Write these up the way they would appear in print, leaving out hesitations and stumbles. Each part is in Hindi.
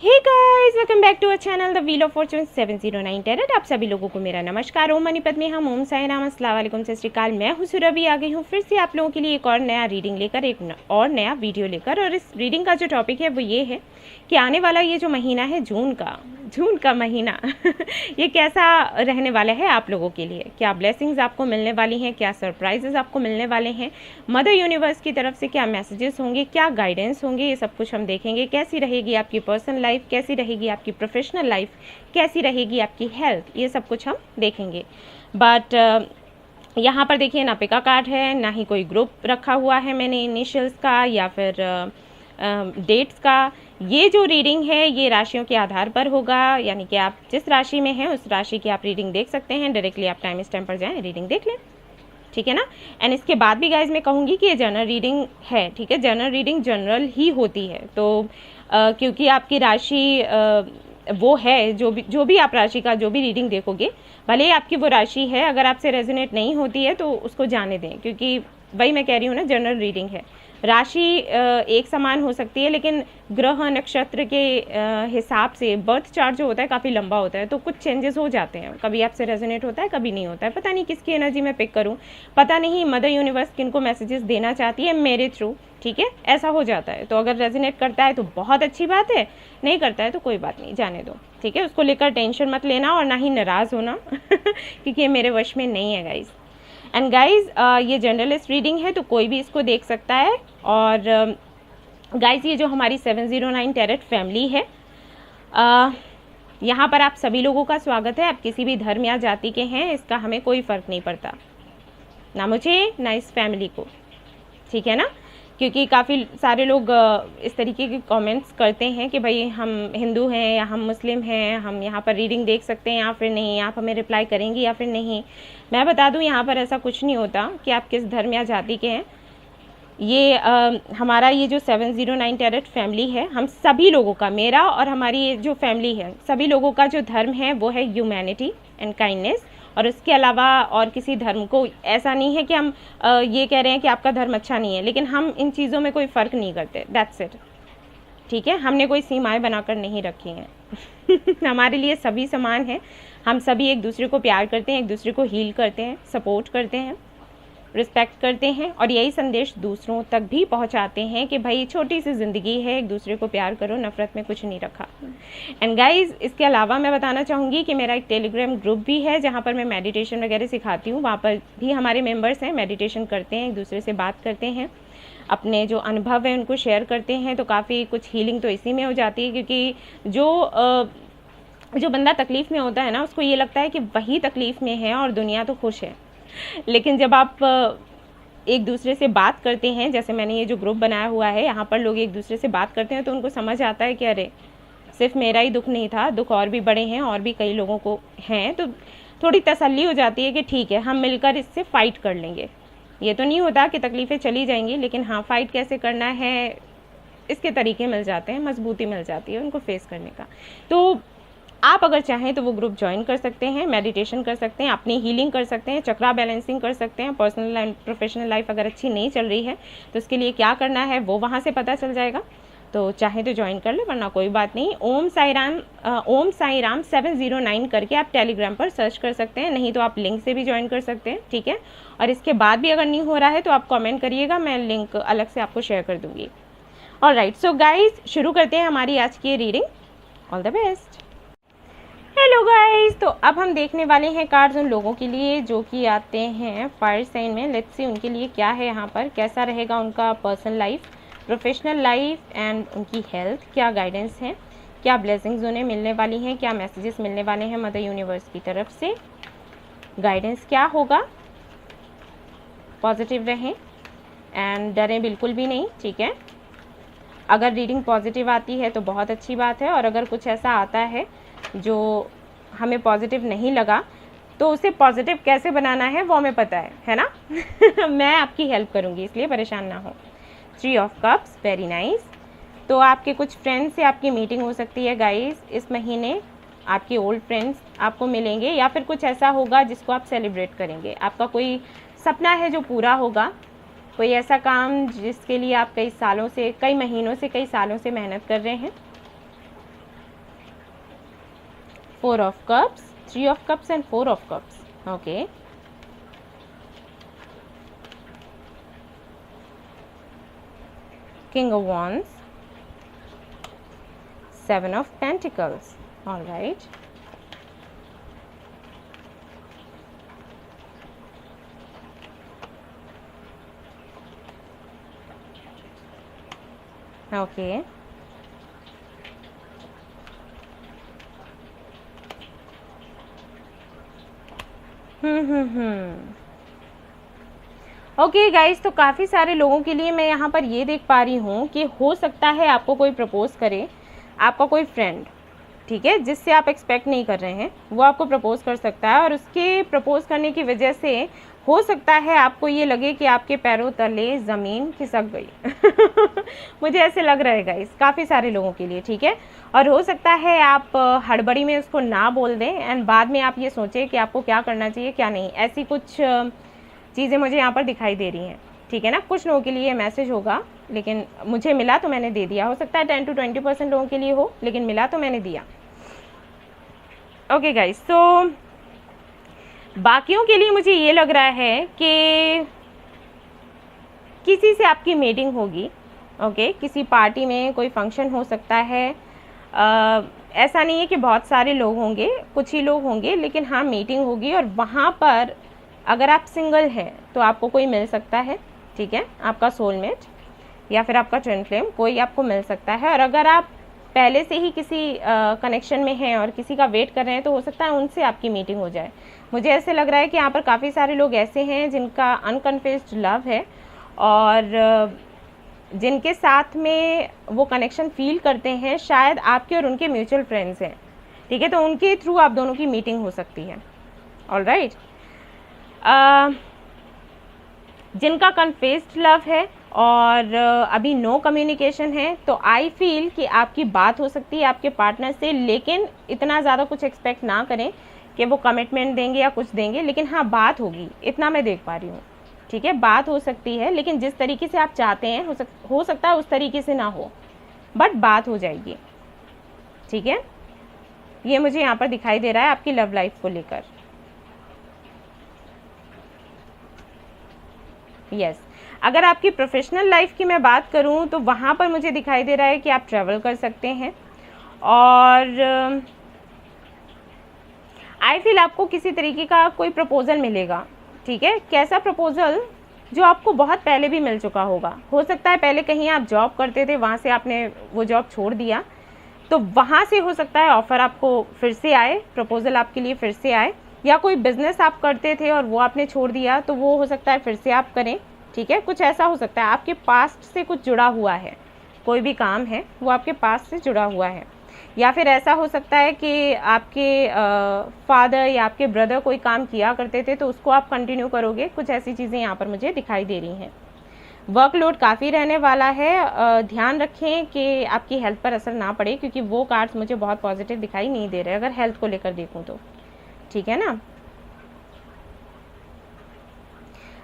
Hey guys, welcome back to our channel the wheel of fortune 709 tarot. आप सभी लोगों को मेरा नमस्कार। ओम मणिपत में हम ओम साई राम, अस्सलाम वालेकुम, सत श्री अकाल। मैं हूं सुरभि, आ गई हूं फिर से आप लोगों के लिए एक और नया रीडिंग लेकर, और नया वीडियो लेकर। और इस रीडिंग का जो टॉपिक है वो ये है कि आने वाला ये जो महीना है जून का महीना ये कैसा रहने वाला है आप लोगों के लिए। क्या ब्लेसिंग्स आपको मिलने वाली हैं, क्या सरप्राइजेस आपको मिलने वाले हैं, मदर यूनिवर्स की तरफ से क्या मैसेजेस होंगे, क्या गाइडेंस होंगे, ये सब कुछ हम देखेंगे। कैसी रहेगी आपकी पर्सनल लाइफ, कैसी रहेगी आपकी प्रोफेशनल लाइफ, कैसी रहेगी आपकी हेल्थ, ये सब कुछ हम देखेंगे। बट यहाँ पर देखिए ना पिका कार्ड है, ना ही कोई ग्रुप रखा हुआ है मैंने इनिशियल्स का या फिर डेट्स का। ये जो रीडिंग है ये राशियों के आधार पर होगा, यानी कि आप जिस राशि में हैं उस राशि की आप रीडिंग देख सकते हैं। डायरेक्टली आप टाइम स्टैम्प पर जाएं, रीडिंग देख लें, ठीक है ना। एंड इसके बाद भी गाइज मैं कहूँगी कि ये जनरल रीडिंग है, ठीक है। जनरल रीडिंग जनरल ही होती है, तो क्योंकि आपकी राशि वो है, जो भी आप राशि का जो भी रीडिंग देखोगे, भले ही आपकी वो राशि है, अगर आपसे रेजोनेट नहीं होती है तो उसको जाने दें, क्योंकि वही मैं कह रही हूँ ना, जनरल रीडिंग है। राशि एक समान हो सकती है, लेकिन ग्रह नक्षत्र के हिसाब से बर्थ चार्ट जो होता है काफ़ी लंबा होता है, तो कुछ चेंजेस हो जाते हैं। कभी आपसे रेजोनेट होता है, कभी नहीं होता है। पता नहीं किसकी एनर्जी मैं पिक करूं, पता नहीं मदर यूनिवर्स किनको मैसेजेस देना चाहती है मेरे थ्रू, ठीक है। ऐसा हो जाता है, तो अगर रेजोनेट करता है तो बहुत अच्छी बात है, नहीं करता है तो कोई बात नहीं, जाने दो, ठीक है। उसको लेकर टेंशन मत लेना और ना ही नाराज़ होना क्योंकि ये मेरे वश में नहीं है गाइज। एंड गाइज ये जनरलिस्ट रीडिंग है, तो कोई भी इसको देख सकता है। और गाइज ये जो हमारी 709 टैरेट फैमिली है, यहाँ पर आप सभी लोगों का स्वागत है। आप किसी भी धर्म या जाति के हैं, इसका हमें कोई फ़र्क नहीं पड़ता, ना मुझे ना इस फैमिली को, ठीक है ना। क्योंकि काफ़ी सारे लोग इस तरीके के कमेंट्स करते हैं कि भाई हम हिंदू हैं या हम मुस्लिम हैं, हम यहाँ पर रीडिंग देख सकते हैं या फिर नहीं, आप हमें रिप्लाई करेंगी या फिर नहीं। मैं बता दूँ यहाँ पर ऐसा कुछ नहीं होता कि आप किस धर्म या जाति के हैं। ये हमारा ये जो 709 टैरेट फैमिली है, हम सभी लोगों का, मेरा और हमारी ये जो फैमिली है, सभी लोगों का जो धर्म है वो है ह्यूमैनिटी एंड काइंडनेस। और उसके अलावा और किसी धर्म को, ऐसा नहीं है कि हम ये कह रहे हैं कि आपका धर्म अच्छा नहीं है, लेकिन हम इन चीज़ों में कोई फ़र्क नहीं करते, दैट्स इट, ठीक है। हमने कोई सीमाएं बनाकर नहीं रखी हैं हमारे लिए सभी समान हैं। हम सभी एक दूसरे को प्यार करते हैं, एक दूसरे को हील करते हैं, सपोर्ट करते हैं, रिस्पेक्ट करते हैं, और यही संदेश दूसरों तक भी पहुंचाते हैं कि भाई छोटी सी ज़िंदगी है, एक दूसरे को प्यार करो, नफ़रत में कुछ नहीं रखा। एंड गाइज इसके अलावा मैं बताना चाहूँगी कि मेरा एक टेलीग्राम ग्रुप भी है, जहाँ पर मैं मेडिटेशन वगैरह सिखाती हूँ। वहाँ पर भी हमारे मेंबर्स हैं, मेडिटेशन करते हैं, एक दूसरे से बात करते हैं, अपने जो अनुभव है उनको शेयर करते हैं। तो काफ़ी कुछ हीलिंग तो इसी में हो जाती है, क्योंकि जो बंदा तकलीफ़ में होता है ना, उसको ये लगता है कि वही तकलीफ़ में है और दुनिया तो खुश है। लेकिन जब आप एक दूसरे से बात करते हैं, जैसे मैंने ये जो ग्रुप बनाया हुआ है, यहाँ पर लोग एक दूसरे से बात करते हैं, तो उनको समझ आता है कि अरे सिर्फ मेरा ही दुख नहीं था, दुख और भी बड़े हैं, और भी कई लोगों को हैं। तो थोड़ी तसल्ली हो जाती है कि ठीक है, हम मिलकर इससे फ़ाइट कर लेंगे। ये तो नहीं होता कि तकलीफ़ें चली जाएंगी, लेकिन हाँ, फ़ाइट कैसे करना है इसके तरीके मिल जाते हैं, मजबूती मिल जाती है उनको फेस करने का। तो आप अगर चाहें तो वो ग्रुप ज्वाइन कर सकते हैं, मेडिटेशन कर सकते हैं, अपनी हीलिंग कर सकते हैं, चक्रा बैलेंसिंग कर सकते हैं। पर्सनल एंड प्रोफेशनल लाइफ अगर अच्छी नहीं चल रही है तो उसके लिए क्या करना है वो वहाँ से पता चल जाएगा। तो चाहे तो ज्वाइन कर ले, वरना कोई बात नहीं। ओम साई राम 709 करके आप टेलीग्राम पर सर्च कर सकते हैं, नहीं तो आप लिंक से भी ज्वाइन कर सकते हैं, ठीक है। और इसके बाद भी अगर नहीं हो रहा है तो आप कॉमेंट करिएगा, मैं लिंक अलग से आपको शेयर कर दूँगी। ऑलराइट, सो गाइज शुरू करते हैं हमारी आज की reading. All the best. Hello guys, तो अब हम देखने वाले हैं कार्ड्स उन लोगों के लिए जो कि आते हैं फायर साइन में। लेट्स सी उनके लिए क्या है यहाँ पर, कैसा रहेगा उनका personal life, professional life and उनकी हेल्थ, क्या गाइडेंस है, क्या ब्लेसिंग्स उन्हें मिलने वाली हैं, क्या मैसेजेस मिलने वाले हैं मदर यूनिवर्स की तरफ से, गाइडेंस क्या होगा। पॉजिटिव रहें एंड डरें बिल्कुल भी नहीं, ठीक है। अगर रीडिंग पॉजिटिव आती है तो बहुत अच्छी बात है, और अगर कुछ ऐसा आता है जो हमें पॉजिटिव नहीं लगा तो उसे पॉजिटिव कैसे बनाना है वो हमें पता है ना मैं आपकी हेल्प करूँगी, इसलिए परेशान ना हो। 3 ऑफ कप्स, वेरी नाइस। तो आपके कुछ फ्रेंड्स से आपकी मीटिंग हो सकती है गाइस इस महीने। आपके ओल्ड फ्रेंड्स आपको मिलेंगे, या फिर कुछ ऐसा होगा जिसको आप सेलिब्रेट करेंगे। आपका कोई सपना है जो पूरा होगा, कोई ऐसा काम जिसके लिए आप कई महीनों से कई सालों से मेहनत कर रहे हैं। 4 of cups, 3 of cups and 4 of cups. Okay. King of Wands, 7 of Pentacles. All right. Okay. Okay guys, तो काफ़ी सारे लोगों के लिए मैं यहाँ पर ये देख पा रही हूँ कि हो सकता है आपको कोई प्रपोज करे, आपका कोई फ्रेंड, ठीक है, जिससे आप एक्सपेक्ट नहीं कर रहे हैं, वो आपको प्रपोज कर सकता है और उसके प्रपोज करने की वजह से हो सकता है आपको ये लगे कि आपके पैरों तले ज़मीन खिसक गई मुझे ऐसे लग रहा है गाइस, काफ़ी सारे लोगों के लिए, ठीक है। और हो सकता है आप हड़बड़ी में उसको ना बोल दें एंड बाद में आप ये सोचें कि आपको क्या करना चाहिए क्या नहीं, ऐसी कुछ चीज़ें मुझे यहाँ पर दिखाई दे रही हैं, ठीक है ना। कुछ लोगों के लिए मैसेज होगा, लेकिन मुझे मिला तो मैंने दे दिया। हो सकता है 10 to 20% लोगों के लिए हो, लेकिन मिला तो मैंने दिया। ओके गाइस, तो बाकियों के लिए मुझे ये लग रहा है कि किसी से आपकी मीटिंग होगी। ओके, किसी पार्टी में कोई फंक्शन हो सकता है। ऐसा नहीं है कि बहुत सारे लोग होंगे, कुछ ही लोग होंगे, लेकिन हाँ मीटिंग होगी और वहाँ पर अगर आप सिंगल हैं तो आपको कोई मिल सकता है, ठीक है, आपका सोलमेट या फिर आपका ट्विन फ्लेम, कोई आपको मिल सकता है। और अगर आप पहले से ही किसी कनेक्शन में हैं और किसी का वेट कर रहे हैं तो हो सकता है उनसे आपकी मीटिंग हो जाए। मुझे ऐसे लग रहा है कि यहाँ पर काफ़ी सारे लोग ऐसे हैं जिनका अनकन्फेस्ड लव है और जिनके साथ में वो कनेक्शन फील करते हैं, शायद आपके और उनके म्यूचुअल फ्रेंड्स हैं, ठीक है, तो उनके थ्रू आप दोनों की मीटिंग हो सकती है। ऑलराइट, जिनका कन्फेस्ड लव है और अभी नो कम्युनिकेशन है, तो आई फील कि आपकी बात हो सकती है आपके पार्टनर से, लेकिन इतना ज़्यादा कुछ एक्सपेक्ट ना करें कि वो कमिटमेंट देंगे या कुछ देंगे, लेकिन हाँ बात होगी, इतना मैं देख पा रही हूँ, ठीक है। बात हो सकती है, लेकिन जिस तरीके से आप चाहते हैं हो सकता है उस तरीके से ना हो, बट बात हो जाएगी, ठीक है। ये मुझे यहाँ पर दिखाई दे रहा है आपकी लव लाइफ को लेकर। यस, अगर आपकी प्रोफेशनल लाइफ की मैं बात करूं तो वहाँ पर मुझे दिखाई दे रहा है कि आप ट्रैवल कर सकते हैं और आई फील आपको किसी तरीके का कोई प्रपोज़ल मिलेगा, ठीक है। कैसा प्रपोज़ल? जो आपको बहुत पहले भी मिल चुका होगा। हो सकता है पहले कहीं आप जॉब करते थे, वहाँ से आपने वो जॉब छोड़ दिया, तो वहाँ से हो सकता है ऑफ़र आपको फिर से आए, प्रपोज़ल आपके लिए फिर से आए, या कोई बिज़नेस आप करते थे और वो आपने छोड़ दिया तो वो हो सकता है फिर से आप करें, ठीक है। कुछ ऐसा हो सकता है आपके पास्ट से कुछ जुड़ा हुआ है, कोई भी काम है वो आपके पास्ट से जुड़ा हुआ है, या फिर ऐसा हो सकता है कि आपके फादर या आपके ब्रदर कोई काम किया करते थे तो उसको आप कंटिन्यू करोगे। कुछ ऐसी चीज़ें यहाँ पर मुझे दिखाई दे रही हैं। वर्कलोड काफ़ी रहने वाला है, ध्यान रखें कि आपकी हेल्थ पर असर ना पड़े, क्योंकि वो कार्ड्स मुझे बहुत पॉजिटिव दिखाई नहीं दे रहे अगर हेल्थ को लेकर देखूँ तो, ठीक है ना।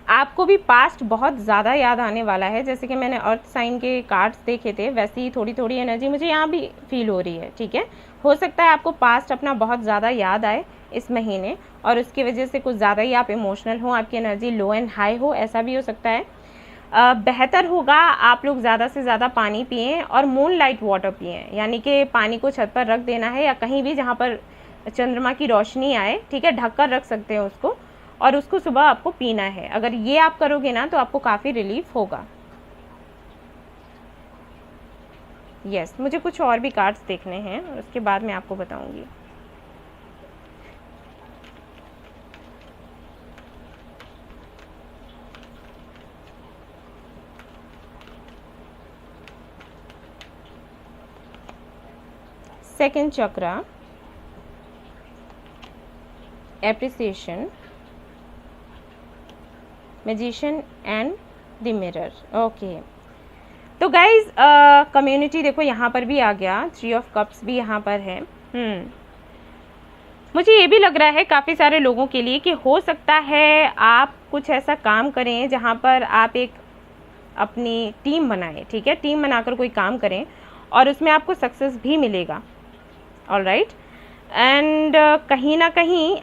आपको भी पास्ट बहुत ज़्यादा याद आने वाला है, जैसे कि मैंने अर्थ साइन के कार्ड्स देखे थे वैसी थोड़ी थोड़ी एनर्जी मुझे यहाँ भी फील हो रही है, ठीक है। हो सकता है आपको पास्ट अपना बहुत ज़्यादा याद आए इस महीने और उसकी वजह से कुछ ज़्यादा ही आप इमोशनल हो, आपकी एनर्जी लो एंड हाई हो, ऐसा भी हो सकता है। बेहतर होगा आप लोग ज़्यादा से ज़्यादा पानी पिएँ और मून लाइट वाटर पिएँ, यानी कि पानी को छत पर रख देना है या कहीं भी जहाँ पर चंद्रमा की रोशनी आए, ठीक है, ढक कर रख सकते हैं उसको, और उसको सुबह आपको पीना है। अगर ये आप करोगे ना तो आपको काफ़ी रिलीफ होगा। यस, मुझे कुछ और भी कार्ड्स देखने हैं और उसके बाद मैं आपको बताऊंगी। Second chakra, appreciation, magician and the mirror. Okay, तो गाइज कम्युनिटी देखो यहाँ पर भी आ गया, 3 ऑफ कप्स भी यहाँ पर है। मुझे ये भी लग रहा है काफ़ी सारे लोगों के लिए कि हो सकता है आप कुछ ऐसा काम करें जहाँ पर आप एक अपनी टीम बनाएं, ठीक है, टीम बनाकर कोई काम करें और उसमें आपको सक्सेस भी मिलेगा। ऑलराइट, एंड कहीं ना कहीं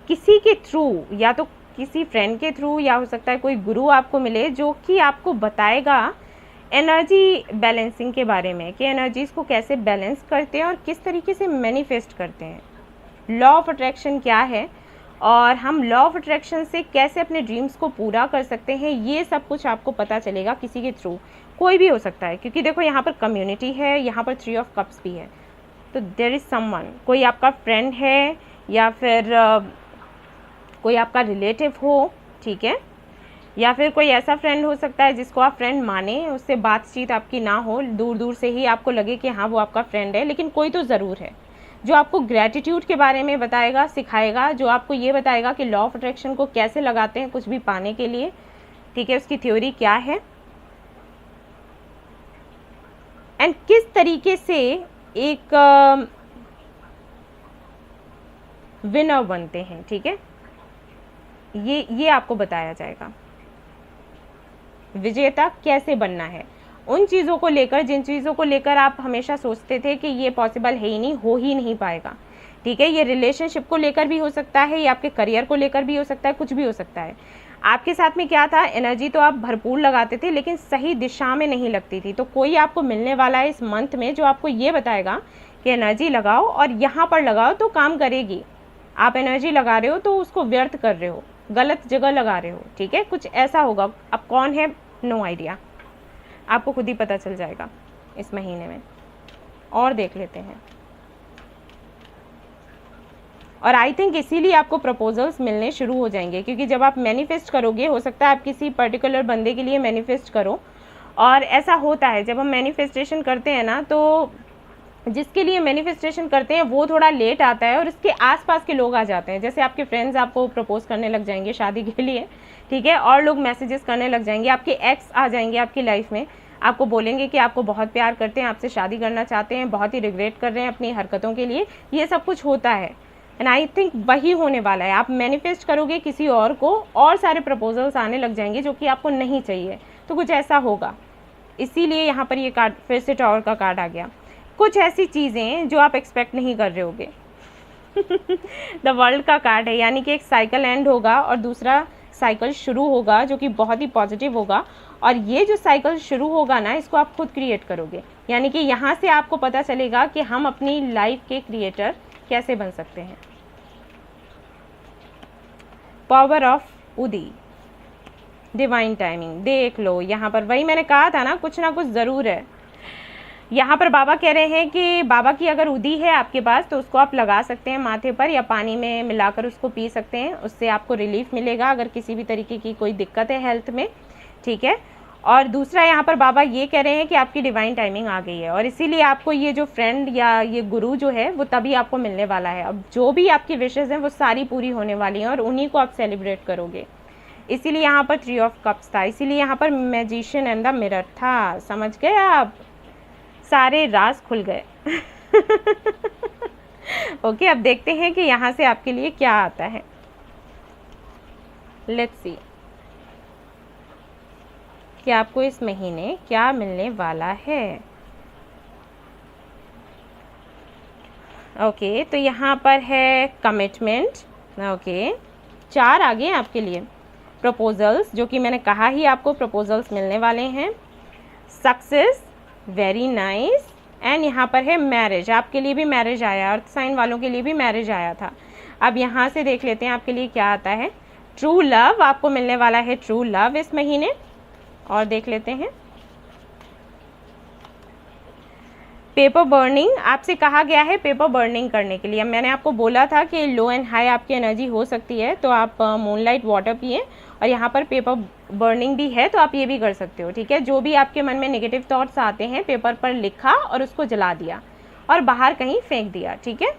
किसी के थ्रू, या तो किसी फ्रेंड के थ्रू, या हो सकता है कोई गुरु आपको मिले जो कि आपको बताएगा एनर्जी बैलेंसिंग के बारे में, कि एनर्जीज़ को कैसे बैलेंस करते हैं और किस तरीके से मैनिफेस्ट करते हैं, लॉ ऑफ अट्रैक्शन क्या है और हम लॉ ऑफ अट्रैक्शन से कैसे अपने ड्रीम्स को पूरा कर सकते हैं, ये सब कुछ आपको पता चलेगा किसी के थ्रू। कोई भी हो सकता है, क्योंकि देखो यहाँ पर कम्युनिटी है, यहाँ पर 3 ऑफ कप्स भी है, तो देयर इज़ समवन, कोई आपका फ्रेंड है या फिर कोई आपका रिलेटिव हो, ठीक है, या फिर कोई ऐसा फ्रेंड हो सकता है जिसको आप फ्रेंड माने, उससे बातचीत आपकी ना हो, दूर दूर से ही आपको लगे कि हाँ वो आपका फ्रेंड है, लेकिन कोई तो ज़रूर है जो आपको ग्रैटिट्यूड के बारे में बताएगा, सिखाएगा, जो आपको ये बताएगा कि लॉ ऑफ अट्रैक्शन को कैसे लगाते हैं कुछ भी पाने के लिए, ठीक है, उसकी थ्योरी क्या है एंड किस तरीके से एक विनर बनते हैं, ठीक है, ये आपको बताया जाएगा। विजेता कैसे बनना है, उन चीज़ों को लेकर जिन चीज़ों को लेकर आप हमेशा सोचते थे कि ये पॉसिबल है ही नहीं, हो ही नहीं पाएगा, ठीक है, ये रिलेशनशिप को लेकर भी हो सकता है, ये आपके करियर को लेकर भी हो सकता है, कुछ भी हो सकता है। आपके साथ में क्या था, एनर्जी तो आप भरपूर लगाते थे लेकिन सही दिशा में नहीं लगती थी, तो कोई आपको मिलने वाला है इस मंथ में जो आपको ये बताएगा कि एनर्जी लगाओ और यहाँ पर लगाओ तो काम करेगी। आप एनर्जी लगा रहे हो तो उसको व्यर्थ कर रहे हो, गलत जगह लगा रहे हो, ठीक है, कुछ ऐसा होगा। अब कौन है, नो आइडिया, आपको खुद ही पता चल जाएगा इस महीने में। और देख लेते हैं, और आई थिंक इसीलिए आपको प्रपोजल्स मिलने शुरू हो जाएंगे, क्योंकि जब आप मैनिफेस्ट करोगे, हो सकता है आप किसी पर्टिकुलर बंदे के लिए मैनिफेस्ट करो, और ऐसा होता है जब हम मैनिफेस्टेशन करते हैं ना, तो जिसके लिए मैनिफेस्टेशन करते हैं वो थोड़ा लेट आता है और उसके आसपास के लोग आ जाते हैं, जैसे आपके फ्रेंड्स आपको प्रपोज करने लग जाएंगे शादी के लिए, ठीक है, और लोग मैसेजेस करने लग जाएंगे, आपके एक्स आ जाएंगे आपकी लाइफ में, आपको बोलेंगे कि आपको बहुत प्यार करते हैं, आपसे शादी करना चाहते हैं, बहुत ही रिग्रेट कर रहे हैं अपनी हरकतों के लिए, ये सब कुछ होता है। एंड आई थिंक वही होने वाला है, आप मैनिफेस्ट करोगे किसी और को और सारे प्रपोजल्स आने लग जाएंगे जो कि आपको नहीं चाहिए, तो कुछ ऐसा होगा। इसीलिए यहाँ पर ये कार्ड फिर से टावर का कार्ड आ गया, कुछ ऐसी चीज़ें जो आप एक्सपेक्ट नहीं कर रहे होगे। द वर्ल्ड का कार्ड है, यानी कि एक साइकिल एंड होगा और दूसरा साइकिल शुरू होगा जो कि बहुत ही पॉजिटिव होगा, और ये जो साइकिल शुरू होगा ना, इसको आप खुद क्रिएट करोगे, यानी कि यहाँ से आपको पता चलेगा कि हम अपनी लाइफ के क्रिएटर कैसे बन सकते हैं। पावर ऑफ उदी, डिवाइन टाइमिंग, देख लो यहाँ पर वही मैंने कहा था ना, कुछ ना कुछ ज़रूर है। यहाँ पर बाबा कह रहे हैं कि बाबा की अगर उदी है आपके पास तो उसको आप लगा सकते हैं माथे पर, या पानी में मिलाकर उसको पी सकते हैं, उससे आपको रिलीफ मिलेगा अगर किसी भी तरीके की कोई दिक्कत है हेल्थ में, ठीक है। और दूसरा यहाँ पर बाबा ये कह रहे हैं कि आपकी डिवाइन टाइमिंग आ गई है, और इसीलिए आपको ये जो फ्रेंड या ये गुरु जो है वो तभी आपको मिलने वाला है। अब जो भी आपकी विशेज़ हैं वो सारी पूरी होने वाली हैं और उन्हीं को आप सेलिब्रेट करोगे। इसीलिए यहाँ पर 3 ऑफ कप्स था, इसीलिए यहाँ पर मैजिशियन एंड द मिरर था। समझ गए आप, सारे राज खुल गए। ओके, अब देखते हैं कि यहाँ से आपके लिए क्या आता है। लेट्स सी कि आपको इस महीने क्या मिलने वाला है। ओके, तो यहाँ पर है कमिटमेंट। ओके, 4 आ गए आपके लिए। प्रपोजल्स, जो कि मैंने कहा ही आपको प्रपोजल्स मिलने वाले हैं। सक्सेस, वेरी नाइस, एंड यहाँ पर है मैरिज, आपके लिए भी मैरिज आया, अर्थ साइन वालों के लिए भी मैरिज आया था। अब यहाँ से देख लेते हैं आपके लिए क्या आता है। ट्रू लव, आपको मिलने वाला है ट्रू लव इस महीने। और देख लेते हैं पेपर बर्निंग, आपसे कहा गया है पेपर बर्निंग करने के लिए। मैंने आपको बोला था कि लो एंड हाई आपकी एनर्जी हो सकती है, तो आप मूनलाइट वाटर पिए, और यहाँ पर पेपर बर्निंग भी है तो आप ये भी कर सकते हो, ठीक है। जो भी आपके मन में नेगेटिव थॉट्स आते हैं पेपर पर लिखा और उसको जला दिया और बाहर कहीं फेंक दिया, ठीक है।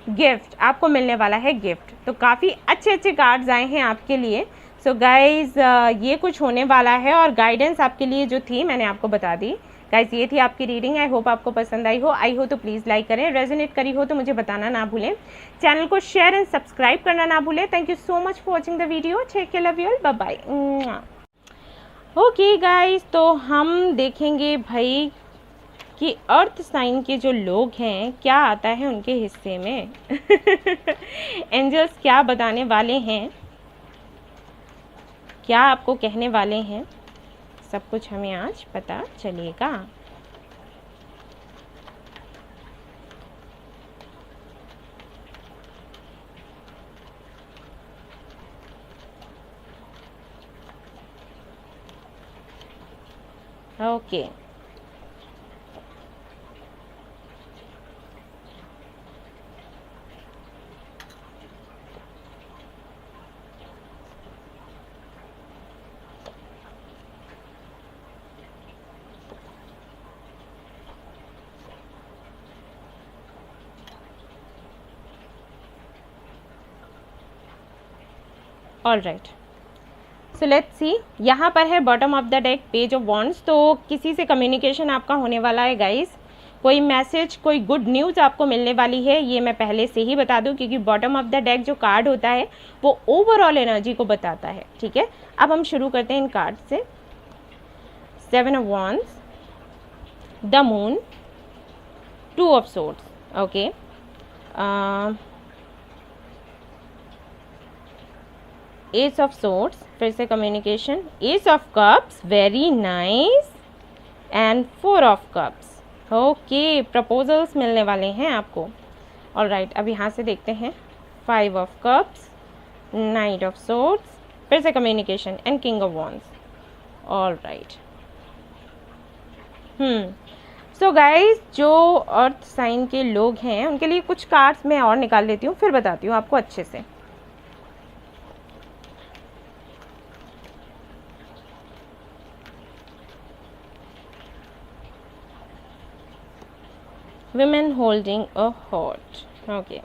गिफ्ट, आपको मिलने वाला है गिफ्ट, तो काफ़ी अच्छे अच्छे कार्ड्स आए हैं आपके लिए। सो गाइज, ये कुछ होने वाला है, और गाइडेंस आपके लिए जो थी मैंने आपको बता दी। गाइज, ये थी आपकी रीडिंग। आई होप आपको पसंद आई हो तो प्लीज़ लाइक करें, रेजोनेट करी हो तो मुझे बताना ना भूलें, चैनल को शेयर एंड सब्सक्राइब करना ना भूलें। Thank you so much for watching the video, take care, love you all, bye bye. Okay guys, तो हम देखेंगे भाई कि अर्थ साइन के जो लोग हैं क्या आता है उनके हिस्से में। एंजल्स क्या बताने वाले हैं, क्या आपको कहने वाले हैं, सब कुछ हमें आज पता चलेगा। Okay all right, so let's see. यहाँ पर है bottom of the deck page of wands. तो किसी से कम्युनिकेशन आपका होने वाला है गाइस, कोई मैसेज, कोई गुड न्यूज़ आपको मिलने वाली है, ये मैं पहले से ही बता दूं, क्योंकि बॉटम ऑफ द डेक जो कार्ड होता है वो ओवरऑल एनर्जी को बताता है। ठीक है, अब हम शुरू करते हैं इन कार्ड से। 7 of wands, the moon, 2 of swords, okay, S of swords, फिर से communication, S of cups, very nice, and 4 of cups. Okay, proposals मिलने वाले हैं आपको। ऑल राइट, अब यहाँ से देखते हैं 5 of cups, night of swords, फिर से communication and king of wands. All right, so guys, जो अर्थ साइन के लोग हैं उनके लिए कुछ कार्ड्स मैं और निकाल लेती हूँ, फिर बताती हूँ आपको अच्छे से। Women holding a heart, okay,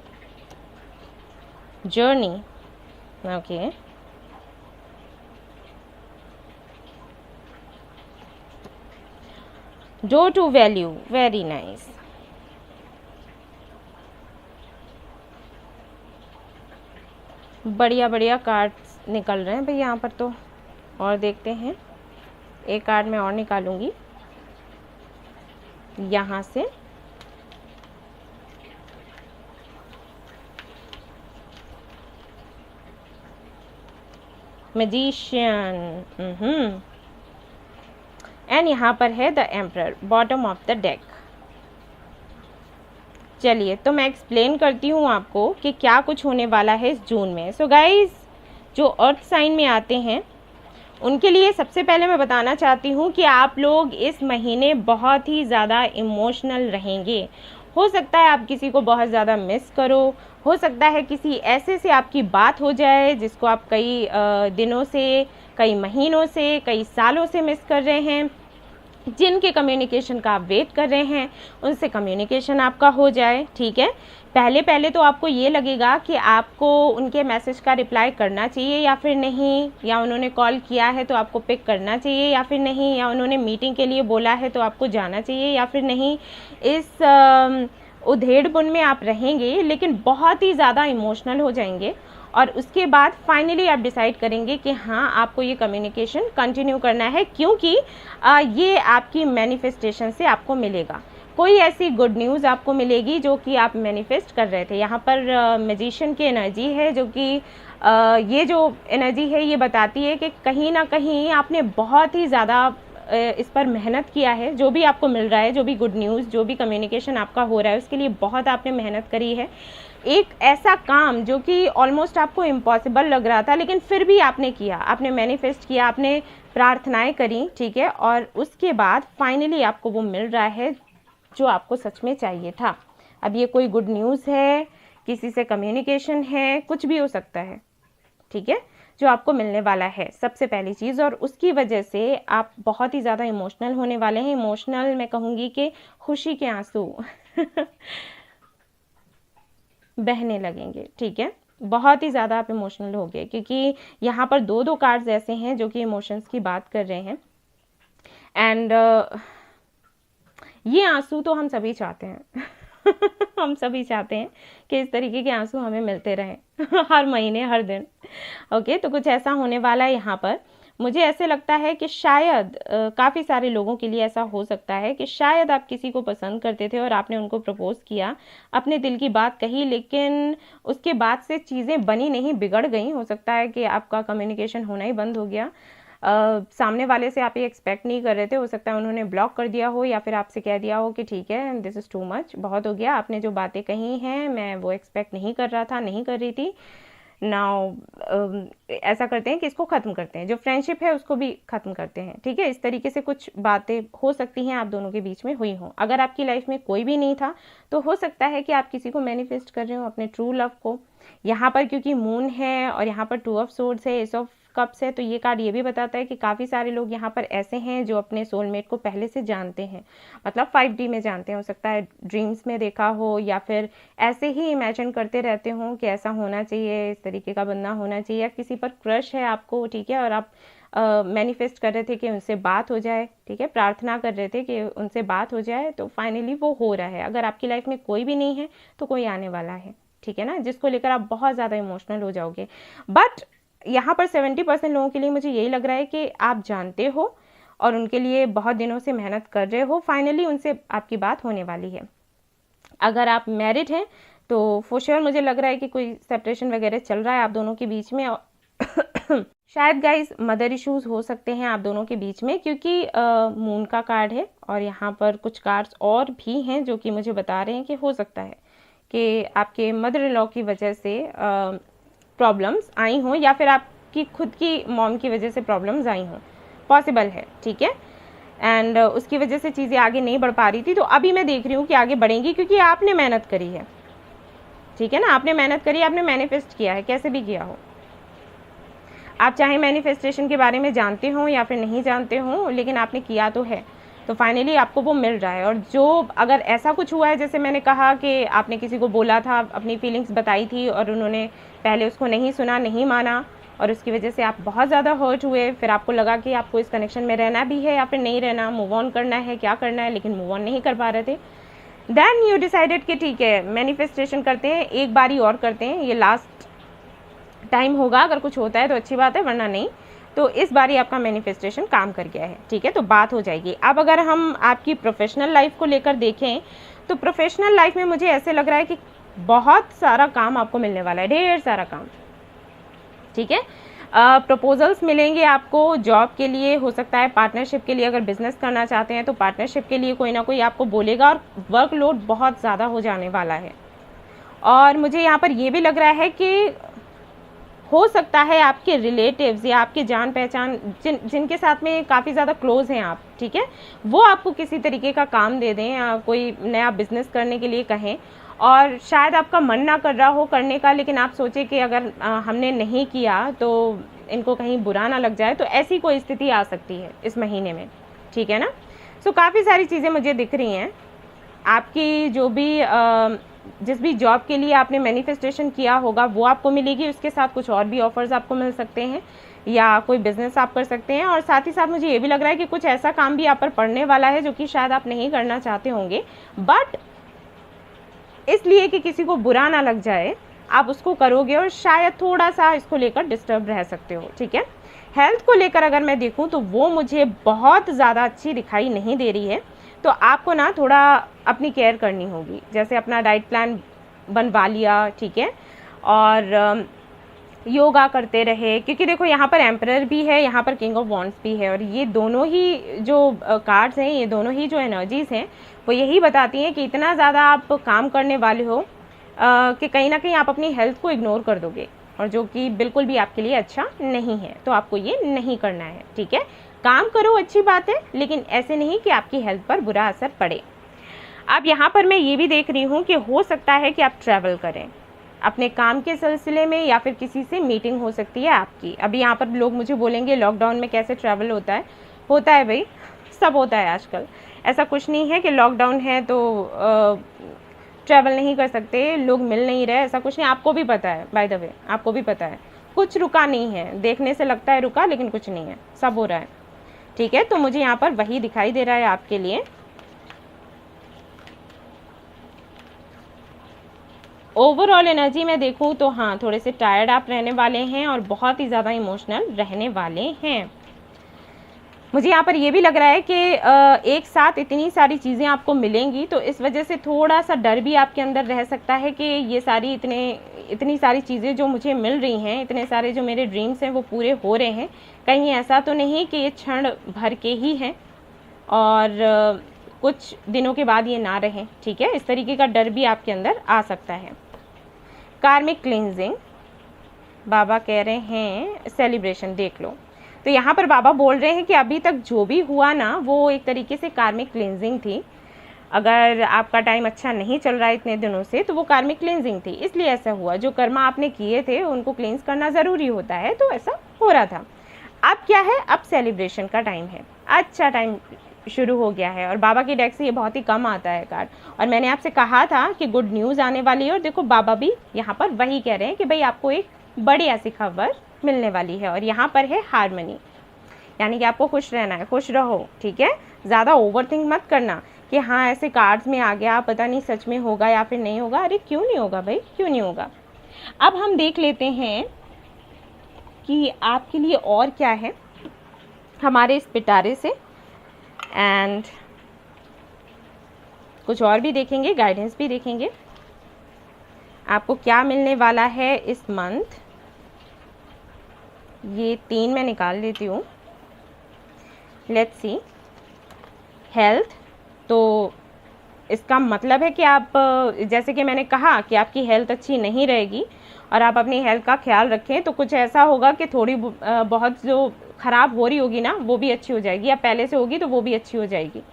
journey, okay, door to value, very nice, बढ़िया बढ़िया कार्ड्स निकल रहे हैं भाई यहाँ पर तो। और देखते हैं, एक कार्ड मैं और निकालूंगी यहाँ से। मैजिशियन, एंड यहाँ पर है the emperor, bottom of the deck. चलिए, तो मैं एक्सप्लेन करती हूँ आपको कि क्या कुछ होने वाला है इस जून में। सो गाइज, जो अर्थ साइन में आते हैं उनके लिए सबसे पहले मैं बताना चाहती हूँ कि आप लोग इस महीने बहुत ही ज़्यादा इमोशनल रहेंगे। हो सकता है आप किसी को बहुत ज़्यादा मिस करो, हो सकता है किसी ऐसे से आपकी बात हो जाए जिसको आप कई दिनों से, कई महीनों से, कई सालों से मिस कर रहे हैं, जिनके कम्युनिकेशन का आप वेट कर रहे हैं, उनसे कम्युनिकेशन आपका हो जाए। ठीक है, पहले पहले तो आपको ये लगेगा कि आपको उनके मैसेज का रिप्लाई करना चाहिए या फिर नहीं, या उन्होंने कॉल किया है तो आपको पिक करना चाहिए या फिर नहीं, या उन्होंने मीटिंग के लिए बोला है तो आपको जाना चाहिए या फिर नहीं। इस उधेड़बुन में आप रहेंगे, लेकिन बहुत ही ज़्यादा इमोशनल हो जाएंगे। और उसके बाद फाइनली आप डिसाइड करेंगे कि हाँ, आपको ये कम्युनिकेशन कंटिन्यू करना है, क्योंकि ये आपकी मैनिफेस्टेशन से आपको मिलेगा। कोई ऐसी गुड न्यूज़ आपको मिलेगी जो कि आप मैनिफेस्ट कर रहे थे। यहाँ पर मैजिशियन की एनर्जी है, जो कि ये जो एनर्जी है ये बताती है कि कहीं ना कहीं आपने बहुत ही ज़्यादा इस पर मेहनत किया है। जो भी आपको मिल रहा है, जो भी गुड न्यूज़, जो भी कम्युनिकेशन आपका हो रहा है, उसके लिए बहुत आपने मेहनत करी है। एक ऐसा काम जो कि ऑलमोस्ट आपको इम्पॉसिबल लग रहा था, लेकिन फिर भी आपने किया, आपने मैनिफेस्ट किया, आपने प्रार्थनाएं करी। ठीक है, और उसके बाद फाइनली आपको वो मिल रहा है जो आपको सच में चाहिए था। अब ये कोई गुड न्यूज़ है, किसी से कम्युनिकेशन है, कुछ भी हो सकता है। ठीक है, जो आपको मिलने वाला है सबसे पहली चीज़, और उसकी वजह से आप बहुत ही ज़्यादा इमोशनल होने वाले हैं। इमोशनल मैं कहूँगी कि खुशी के आंसू बहने लगेंगे। ठीक है, बहुत ही ज़्यादा आप इमोशनल हो गए, क्योंकि यहाँ पर दो कार्ड्स ऐसे हैं जो कि इमोशंस की बात कर रहे हैं। एंड ये आंसू तो हम सभी चाहते हैं हम सभी चाहते हैं कि इस तरीके के आंसू हमें मिलते रहें हर महीने, हर दिन। ओके, तो कुछ ऐसा होने वाला है यहाँ पर। मुझे ऐसे लगता है कि शायद काफ़ी सारे लोगों के लिए ऐसा हो सकता है कि शायद आप किसी को पसंद करते थे और आपने उनको प्रपोज किया, अपने दिल की बात कही, लेकिन उसके बाद से चीज़ें बनी नहीं, बिगड़ गई। हो सकता है कि आपका कम्युनिकेशन होना ही बंद हो गया। सामने वाले से आप ये एक्सपेक्ट नहीं कर रहे थे, हो सकता है उन्होंने ब्लॉक कर दिया हो या फिर आपसे कह दिया हो कि ठीक है, दिस इज़ टू मच, बहुत हो गया, आपने जो बातें कही हैं मैं वो एक्सपेक्ट नहीं कर रहा था, नहीं कर रही थी। नाउ ऐसा करते हैं कि इसको ख़त्म करते हैं, जो फ्रेंडशिप है उसको भी ख़त्म करते हैं, ठीक है। इस तरीके से कुछ बातें हो सकती हैं आप दोनों के बीच में हुई हों। अगर आपकी लाइफ में कोई भी नहीं था तो हो सकता है कि आप किसी को मैनिफेस्ट कर रहे हो, अपने ट्रू लव को। यहाँ पर क्योंकि मून है और यहाँ पर 2 ऑफ सोर्ड्स है, एस ऑफ कप्स है, तो ये कार्ड ये भी बताता है कि काफ़ी सारे लोग यहाँ पर ऐसे हैं जो अपने सोलमेट को पहले से जानते हैं, मतलब 5D में जानते हैं। हो सकता है ड्रीम्स में देखा हो या फिर ऐसे ही इमेजिन करते रहते हो कि ऐसा होना चाहिए, इस तरीके का बंदा होना चाहिए, या किसी पर क्रश है आपको, ठीक है, और आप मैनिफेस्ट कर रहे थे कि उनसे बात हो जाए, ठीक है, प्रार्थना कर रहे थे कि उनसे बात हो जाए, तो फाइनली वो हो रहा है। अगर आपकी लाइफ में कोई भी नहीं है तो कोई आने वाला है, ठीक है ना, जिसको लेकर आप बहुत ज़्यादा इमोशनल हो जाओगे। बट यहाँ पर 70% लोगों के लिए मुझे यही लग रहा है कि आप जानते हो और उनके लिए बहुत दिनों से मेहनत कर रहे हो, फाइनली उनसे आपकी बात होने वाली है। अगर आप मैरिड हैं तो फॉर श्योर मुझे लग रहा है कि कोई सेपरेशन वगैरह चल रहा है आप दोनों के बीच में। शायद गाइस मदर इश्यूज हो सकते हैं आप दोनों के बीच में, क्योंकि मून का कार्ड है और यहाँ पर कुछ कार्ड्स और भी हैं जो कि मुझे बता रहे हैं कि हो सकता है कि आपके मदर इन लॉ की वजह से प्रॉब्लम्स आई हों या फिर आपकी खुद की मॉम की वजह से प्रॉब्लम्स आई हों, पॉसिबल है, ठीक है। एंड उसकी वजह से चीज़ें आगे नहीं बढ़ पा रही थी, तो अभी मैं देख रही हूँ कि आगे बढ़ेंगी, क्योंकि आपने मेहनत करी है, ठीक है ना, आपने मेहनत करी, आपने मैनिफेस्ट किया है, कैसे भी किया हो। आप चाहे मैनिफेस्टेशन के बारे में जानते हो या फिर नहीं जानते हो, लेकिन आपने किया तो है, तो फाइनली आपको वो मिल रहा है। और जो अगर ऐसा कुछ हुआ है, जैसे मैंने कहा कि आपने किसी को बोला था, अपनी फीलिंग्स बताई थी और उन्होंने पहले उसको नहीं सुना, नहीं माना, और उसकी वजह से आप बहुत ज़्यादा हर्ट हुए, फिर आपको लगा कि आपको इस कनेक्शन में रहना भी है या फिर नहीं रहना, मूव ऑन करना है, क्या करना है, लेकिन मूव ऑन नहीं कर पा रहे थे। देन यू डिसाइडेड कि ठीक है, मैनिफेस्टेशन करते हैं, एक बारी और करते हैं, ये लास्ट टाइम होगा, अगर कुछ होता है तो अच्छी बात है, वरना नहीं। तो इस बारी आपका मैनिफेस्टेशन काम कर गया है, ठीक है, तो बात हो जाएगी। अब अगर हम आपकी प्रोफेशनल लाइफ को लेकर देखें तो प्रोफेशनल लाइफ में मुझे ऐसे लग रहा है कि बहुत सारा काम आपको मिलने वाला है, ढेर सारा काम, ठीक है। प्रपोजल्स मिलेंगे आपको जॉब के लिए, हो सकता है पार्टनरशिप के लिए, अगर बिजनेस करना चाहते हैं तो पार्टनरशिप के लिए कोई ना कोई आपको बोलेगा, और वर्कलोड बहुत ज़्यादा हो जाने वाला है। और मुझे यहाँ पर ये भी लग रहा है कि हो सकता है आपके रिलेटिव्स या आपके जान पहचान जिनके साथ में काफ़ी ज़्यादा क्लोज हैं आप, ठीक है, वो आपको किसी तरीके का काम दे दें या कोई नया बिजनेस करने के लिए कहें, और शायद आपका मन ना कर रहा हो करने का, लेकिन आप सोचे कि अगर हमने नहीं किया तो इनको कहीं बुरा ना लग जाए, तो ऐसी कोई स्थिति आ सकती है इस महीने में, ठीक है ना। सो काफ़ी सारी चीज़ें मुझे दिख रही हैं। आपकी जो भी जिस भी जॉब के लिए आपने मैनिफेस्टेशन किया होगा वो आपको मिलेगी, उसके साथ कुछ और भी ऑफर्स आपको मिल सकते हैं, या कोई बिजनेस आप कर सकते हैं। और साथ ही साथ मुझे ये भी लग रहा है कि कुछ ऐसा काम भी आप पर पड़ने वाला है जो कि शायद आप नहीं करना चाहते होंगे, बट इसलिए कि किसी को बुरा ना लग जाए आप उसको करोगे, और शायद थोड़ा सा इसको लेकर डिस्टर्ब रह सकते हो, ठीक है। हेल्थ को लेकर अगर मैं देखूँ तो वो मुझे बहुत ज़्यादा अच्छी दिखाई नहीं दे रही है, तो आपको ना थोड़ा अपनी केयर करनी होगी, जैसे अपना डाइट प्लान बनवा लिया, ठीक है, और योगा करते रहे, क्योंकि देखो यहाँ पर एम्परर भी है, यहाँ पर किंग ऑफ वॉन्ड्स भी है, और ये दोनों ही जो कार्ड्स हैं, ये दोनों ही जो एनर्जीज़ हैं वो यही बताती हैं कि इतना ज़्यादा आप काम करने वाले हो कि कहीं ना कहीं आप अपनी हेल्थ को इग्नोर कर दोगे, और जो कि बिल्कुल भी आपके लिए अच्छा नहीं है, तो आपको ये नहीं करना है, ठीक है। काम करो, अच्छी बात है, लेकिन ऐसे नहीं कि आपकी हेल्थ पर बुरा असर पड़े। अब यहाँ पर मैं ये भी देख रही हूँ कि हो सकता है कि आप ट्रैवल करें अपने काम के सिलसिले में, या फिर किसी से मीटिंग हो सकती है आपकी। अभी यहाँ पर लोग मुझे बोलेंगे लॉकडाउन में कैसे ट्रैवल होता है भाई, सब होता है आजकल, ऐसा कुछ नहीं है कि लॉकडाउन है तो ट्रैवल नहीं कर सकते, लोग मिल नहीं रहे, ऐसा कुछ नहीं, आपको भी पता है, बाय द वे आपको भी पता है, कुछ रुका नहीं है, देखने से लगता है रुका, लेकिन कुछ नहीं है, सब हो रहा है, ठीक है। तो मुझे यहाँ पर वही दिखाई दे रहा है आपके लिए। ओवरऑल एनर्जी में देखूँ तो हाँ, थोड़े से टायर्ड आप रहने वाले हैं और बहुत ही ज़्यादा इमोशनल रहने वाले हैं, मुझे यहाँ पर ये भी लग रहा है कि एक साथ इतनी सारी चीज़ें आपको मिलेंगी, तो इस वजह से थोड़ा सा डर भी आपके अंदर रह सकता है कि ये सारी इतनी सारी चीज़ें जो मुझे मिल रही हैं, इतने सारे जो मेरे ड्रीम्स हैं वो पूरे हो रहे हैं, कहीं ऐसा तो नहीं कि ये क्षण भर के ही हैं और कुछ दिनों के बाद ये ना रहें। ठीक है, इस तरीके का डर भी आपके अंदर आ सकता है। कार्मिक क्लींजिंग, बाबा कह रहे हैं सेलिब्रेशन, देख लो। तो यहाँ पर बाबा बोल रहे हैं कि अभी तक जो भी हुआ ना वो एक तरीके से कार्मिक क्लींजिंग थी। अगर आपका टाइम अच्छा नहीं चल रहा है इतने दिनों से, तो वो कार्मिक क्लींजिंग थी, इसलिए ऐसा हुआ। जो कर्मा आपने किए थे उनको क्लींस करना ज़रूरी होता है, तो ऐसा हो रहा था। अब क्या है, अब सेलिब्रेशन का टाइम है, अच्छा टाइम शुरू हो गया है। और बाबा की डेक से ये बहुत ही कम आता है कार्ड, और मैंने आपसे कहा था कि गुड न्यूज़ आने वाली है, और देखो बाबा भी यहाँ पर वही कह रहे हैं कि भाई आपको एक बड़ी ऐसी खबर मिलने वाली है। और यहाँ पर है हारमनी, यानी कि आपको खुश रहना है, खुश रहो। ठीक है, ज़्यादा ओवरथिंक मत करना कि हाँ ऐसे कार्ड्स में आ गया, पता नहीं सच में होगा या फिर नहीं होगा। अरे क्यों नहीं होगा भाई, क्यों नहीं होगा। अब हम देख लेते हैं कि आपके लिए और क्या है हमारे इस पिटारे से, एंड कुछ और भी देखेंगे, गाइडेंस भी देखेंगे आपको क्या मिलने वाला है इस मंथ। ये 3 मैं निकाल लेती हूँ। Let's see. हेल्थ, तो इसका मतलब है कि आप, जैसे कि मैंने कहा कि आपकी हेल्थ अच्छी नहीं रहेगी और आप अपनी हेल्थ का ख्याल रखें, तो कुछ ऐसा होगा कि थोड़ी बहुत जो ख़राब हो रही होगी ना वो भी अच्छी हो जाएगी, या पहले से होगी तो वो भी अच्छी हो जाएगी।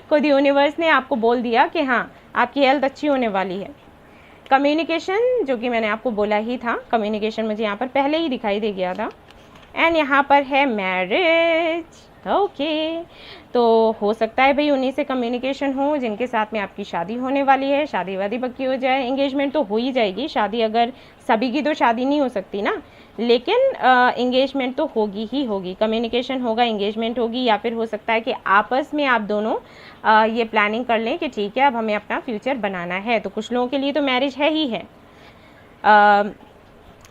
खुद यूनिवर्स ने आपको बोल दिया कि हाँ आपकी हेल्थ अच्छी होने वाली है। कम्युनिकेशन, जो कि मैंने आपको बोला ही था, कम्युनिकेशन मुझे यहाँ पर पहले ही दिखाई दे गया था। एंड यहाँ पर है मैरिज। ओके, तो हो सकता है भाई उन्हीं से कम्युनिकेशन हो जिनके साथ में आपकी शादी होने वाली है, शादी वादी पक्की हो जाए। एंगेजमेंट तो हो ही जाएगी, शादी अगर सभी की तो शादी नहीं हो सकती ना, लेकिन एंगेजमेंट तो होगी ही होगी। कम्युनिकेशन होगा, एंगेजमेंट होगी, या फिर हो सकता है कि आपस में आप दोनों ये प्लानिंग कर लें कि ठीक है अब हमें अपना फ्यूचर बनाना है। तो कुछ लोगों के लिए तो मैरिज है ही है,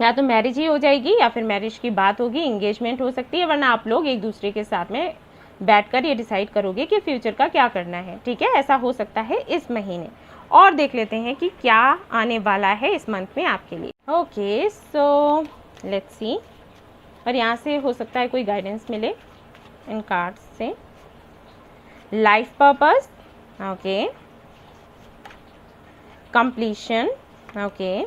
या तो मैरिज ही हो जाएगी या फिर मैरिज की बात होगी, एंगेजमेंट हो सकती है, वरना आप लोग एक दूसरे के साथ में बैठकर ये डिसाइड करोगे कि फ्यूचर का क्या करना है। ठीक है, ऐसा हो सकता है इस महीने। और देख लेते हैं कि क्या आने वाला है इस मंथ में आपके लिए। Okay, so let's see. और यहाँ से हो सकता है कोई गाइडेंस मिले इन कार्ड्स से। Life purpose, okay. Completion, okay.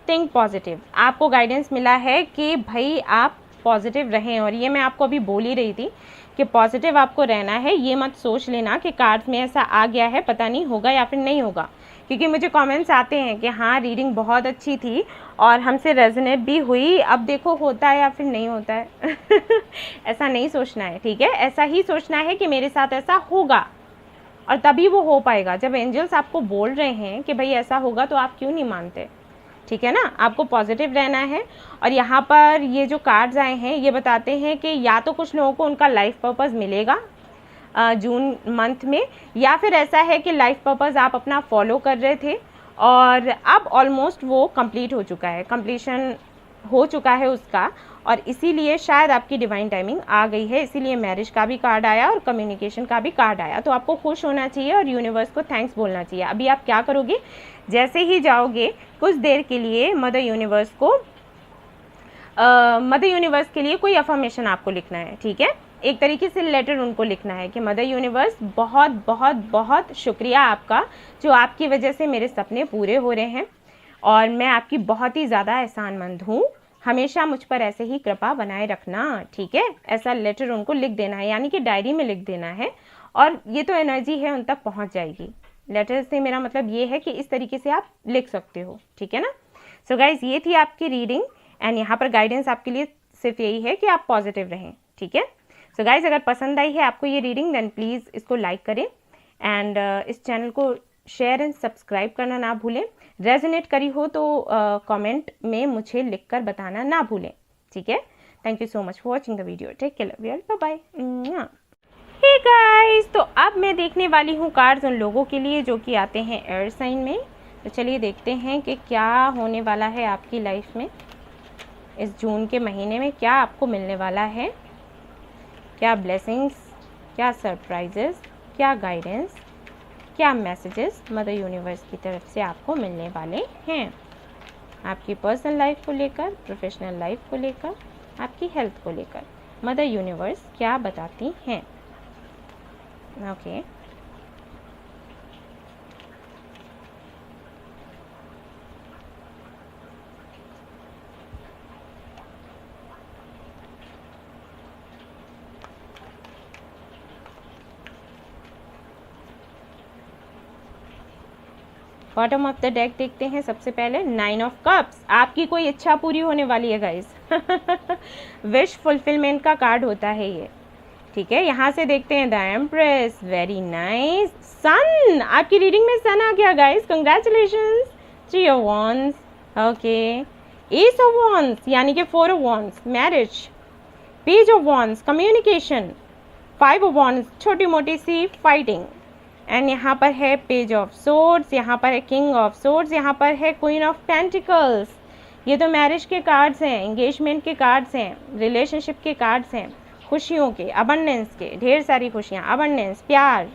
Think positive, आपको गाइडेंस मिला है कि भाई आप पॉजिटिव रहें, और ये मैं आपको अभी बोल ही रही थी कि पॉजिटिव आपको रहना है। ये मत सोच लेना कि कार्ड्स में ऐसा आ गया है पता नहीं होगा या फिर नहीं होगा, क्योंकि मुझे कमेंट्स आते हैं कि हाँ रीडिंग बहुत अच्छी थी और हमसे रेजोनेट भी हुई, अब देखो होता है या फिर नहीं होता है। ऐसा नहीं सोचना है, ठीक है। ऐसा ही सोचना है कि मेरे साथ ऐसा होगा, और तभी वो हो पाएगा। जब एंजल्स आपको बोल रहे हैं कि भाई ऐसा होगा तो आप क्यों नहीं मानते, ठीक है ना। आपको पॉजिटिव रहना है। और यहाँ पर ये जो कार्ड्स आए हैं ये बताते हैं कि या तो कुछ लोगों को उनका लाइफ पर्पस मिलेगा जून मंथ में, या फिर ऐसा है कि लाइफ पर्पस आप अपना फॉलो कर रहे थे और अब ऑलमोस्ट वो कंप्लीट हो चुका है, कंप्लीशन हो चुका है उसका, और इसीलिए शायद आपकी डिवाइन टाइमिंग आ गई है, इसीलिए मैरिज का भी कार्ड आया और कम्युनिकेशन का भी कार्ड आया। तो आपको खुश होना चाहिए और यूनिवर्स को थैंक्स बोलना चाहिए। अभी आप क्या करोगे, जैसे ही जाओगे कुछ देर के लिए मदर यूनिवर्स को मदर यूनिवर्स के लिए कोई अफर्मेशन आपको लिखना है, ठीक है। एक तरीके से लेटर उनको लिखना है कि मदर यूनिवर्स बहुत बहुत बहुत शुक्रिया आपका, जो आपकी वजह से मेरे सपने पूरे हो रहे हैं और मैं आपकी बहुत ही ज़्यादा एहसानमंद हूँ, हमेशा मुझ पर ऐसे ही कृपा बनाए रखना, ठीक है। ऐसा लेटर उनको लिख देना है, यानी कि डायरी में लिख देना है, और ये तो एनर्जी है उन तक पहुँच जाएगी। लेटर से मेरा मतलब ये है कि इस तरीके से आप लिख सकते हो, ठीक है ना। सो गाइज, ये थी आपकी रीडिंग, एंड यहाँ पर गाइडेंस आपके लिए सिर्फ यही है कि आप पॉजिटिव रहें, ठीक है। सो गाइज, अगर पसंद आई है आपको ये रीडिंग, देन प्लीज़ इसको लाइक करें एंड इस चैनल को शेयर एंड सब्सक्राइब करना ना भूलें। रेजोनेट करी हो तो कमेंट में मुझे लिखकर बताना ना भूलें, ठीक है। Thank you so much for watching the video. Take care, love you, bye bye. Hey guys, तो अब मैं देखने वाली हूँ कार्ड्स उन लोगों के लिए जो कि आते हैं एयर साइन में। तो चलिए देखते हैं कि क्या होने वाला है आपकी लाइफ में इस जून के महीने में, क्या आपको मिलने वाला है। क्या ब्लेसिंग्स, क्या सरप्राइजेस, क्या गाइडेंस, क्या मैसेजेस मदर यूनिवर्स की तरफ से आपको मिलने वाले हैं आपकी पर्सनल लाइफ को लेकर, प्रोफेशनल लाइफ को लेकर, आपकी हेल्थ को लेकर मदर यूनिवर्स क्या बताती हैं। Okay bottom of the deck देखते हैं। सबसे पहले 9 ऑफ कप्स, आपकी कोई इच्छा पूरी होने वाली है गाइस। विश फुलफिलमेंट का कार्ड होता है ये, ठीक है। यहाँ से देखते हैं द एम्प्रेस, वेरी नाइस। सन, आपकी रीडिंग में सन आ गया guys, congratulations. 3 of wands, okay. S of wands यानी कि 4 of wands, marriage. Page of wands, communication. 5 of wands, छोटी मोटी सी फाइटिंग। एंड यहाँ पर है पेज ऑफ सोर्ड्स, यहाँ पर है किंग ऑफ सोर्ड्स, यहाँ पर है क्वीन ऑफ पेंटिकल्स। ये तो मैरिज के कार्ड्स हैं, एंगेजमेंट के कार्ड्स हैं, रिलेशनशिप के कार्ड्स हैं, खुशियों के, अबंडेंस के, ढेर सारी खुशियाँ, अबंडेंस, प्यार,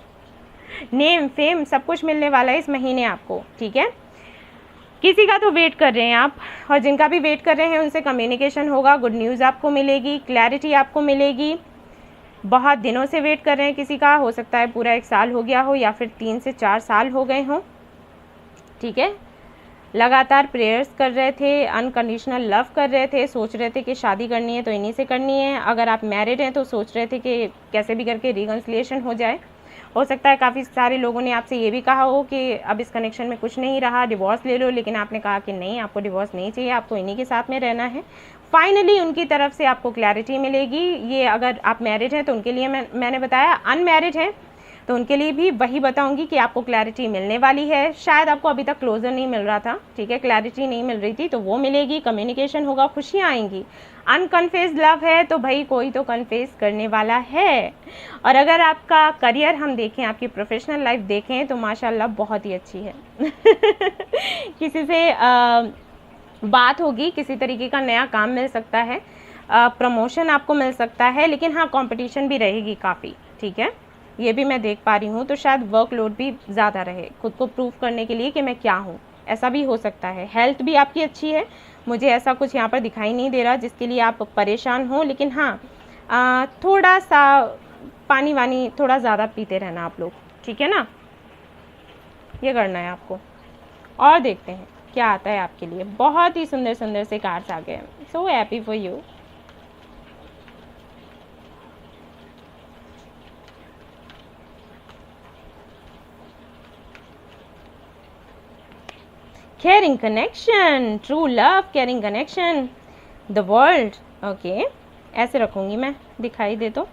नेम, फेम, सब कुछ मिलने वाला है इस महीने आपको, ठीक है। किसी का तो वेट कर रहे हैं आप, और जिनका भी वेट कर रहे हैं उनसे कम्युनिकेशन होगा, गुड न्यूज़ आपको मिलेगी, क्लैरिटी आपको मिलेगी। बहुत दिनों से वेट कर रहे हैं किसी का, हो सकता है पूरा 1 साल हो गया हो या फिर 3 से 4 साल हो गए हों, ठीक है। लगातार प्रेयर्स कर रहे थे, अनकंडीशनल लव कर रहे थे, सोच रहे थे कि शादी करनी है तो इन्हीं से करनी है। अगर आप मैरिड हैं तो सोच रहे थे कि कैसे भी करके रिकन्सिलिएशन हो जाए। हो सकता है काफ़ी सारे लोगों ने आपसे ये भी कहा हो कि अब इस कनेक्शन में कुछ नहीं रहा, डिवोर्स ले लो, लेकिन आपने कहा कि नहीं, आपको डिवोर्स नहीं चाहिए, आपको इन्हीं के साथ में रहना है। फाइनली उनकी तरफ से आपको क्लैरिटी मिलेगी। ये अगर आप मैरिड हैं तो उनके लिए मैंने बताया, अनमैरिड हैं तो उनके लिए भी वही बताऊंगी कि आपको क्लैरिटी मिलने वाली है। शायद आपको अभी तक क्लोजर नहीं मिल रहा था, ठीक है, क्लैरिटी नहीं मिल रही थी, तो वो मिलेगी, कम्युनिकेशन होगा, खुशियाँ आएंगी। अनकन्फेस्ड लव है तो भाई कोई तो कन्फेस करने वाला है। और अगर आपका करियर हम देखें, आपकी प्रोफेशनल लाइफ देखें तो माशाल्लाह बहुत ही अच्छी है। किसी से बात होगी, किसी तरीके का नया काम मिल सकता है, प्रमोशन आपको मिल सकता है, लेकिन हाँ कंपटीशन भी रहेगी काफ़ी, ठीक है, ये भी मैं देख पा रही हूँ। तो शायद वर्कलोड भी ज़्यादा रहे खुद को प्रूव करने के लिए कि मैं क्या हूँ, ऐसा भी हो सकता है। हेल्थ भी आपकी अच्छी है, मुझे ऐसा कुछ यहाँ पर दिखाई नहीं दे रहा जिसके लिए आप परेशान हो, लेकिन हाँ थोड़ा सा पानी वानी थोड़ा ज़्यादा पीते रहना आप लोग, ठीक है ना, ये करना है आपको। और देखते हैं क्या आता है आपके लिए। बहुत ही सुंदर सुंदर से कार्ड्स आ गए, so happy for you. caring connection, true love, caring connection, the world, okay ऐसे रखूँगी मैं, दिखाई दे तो।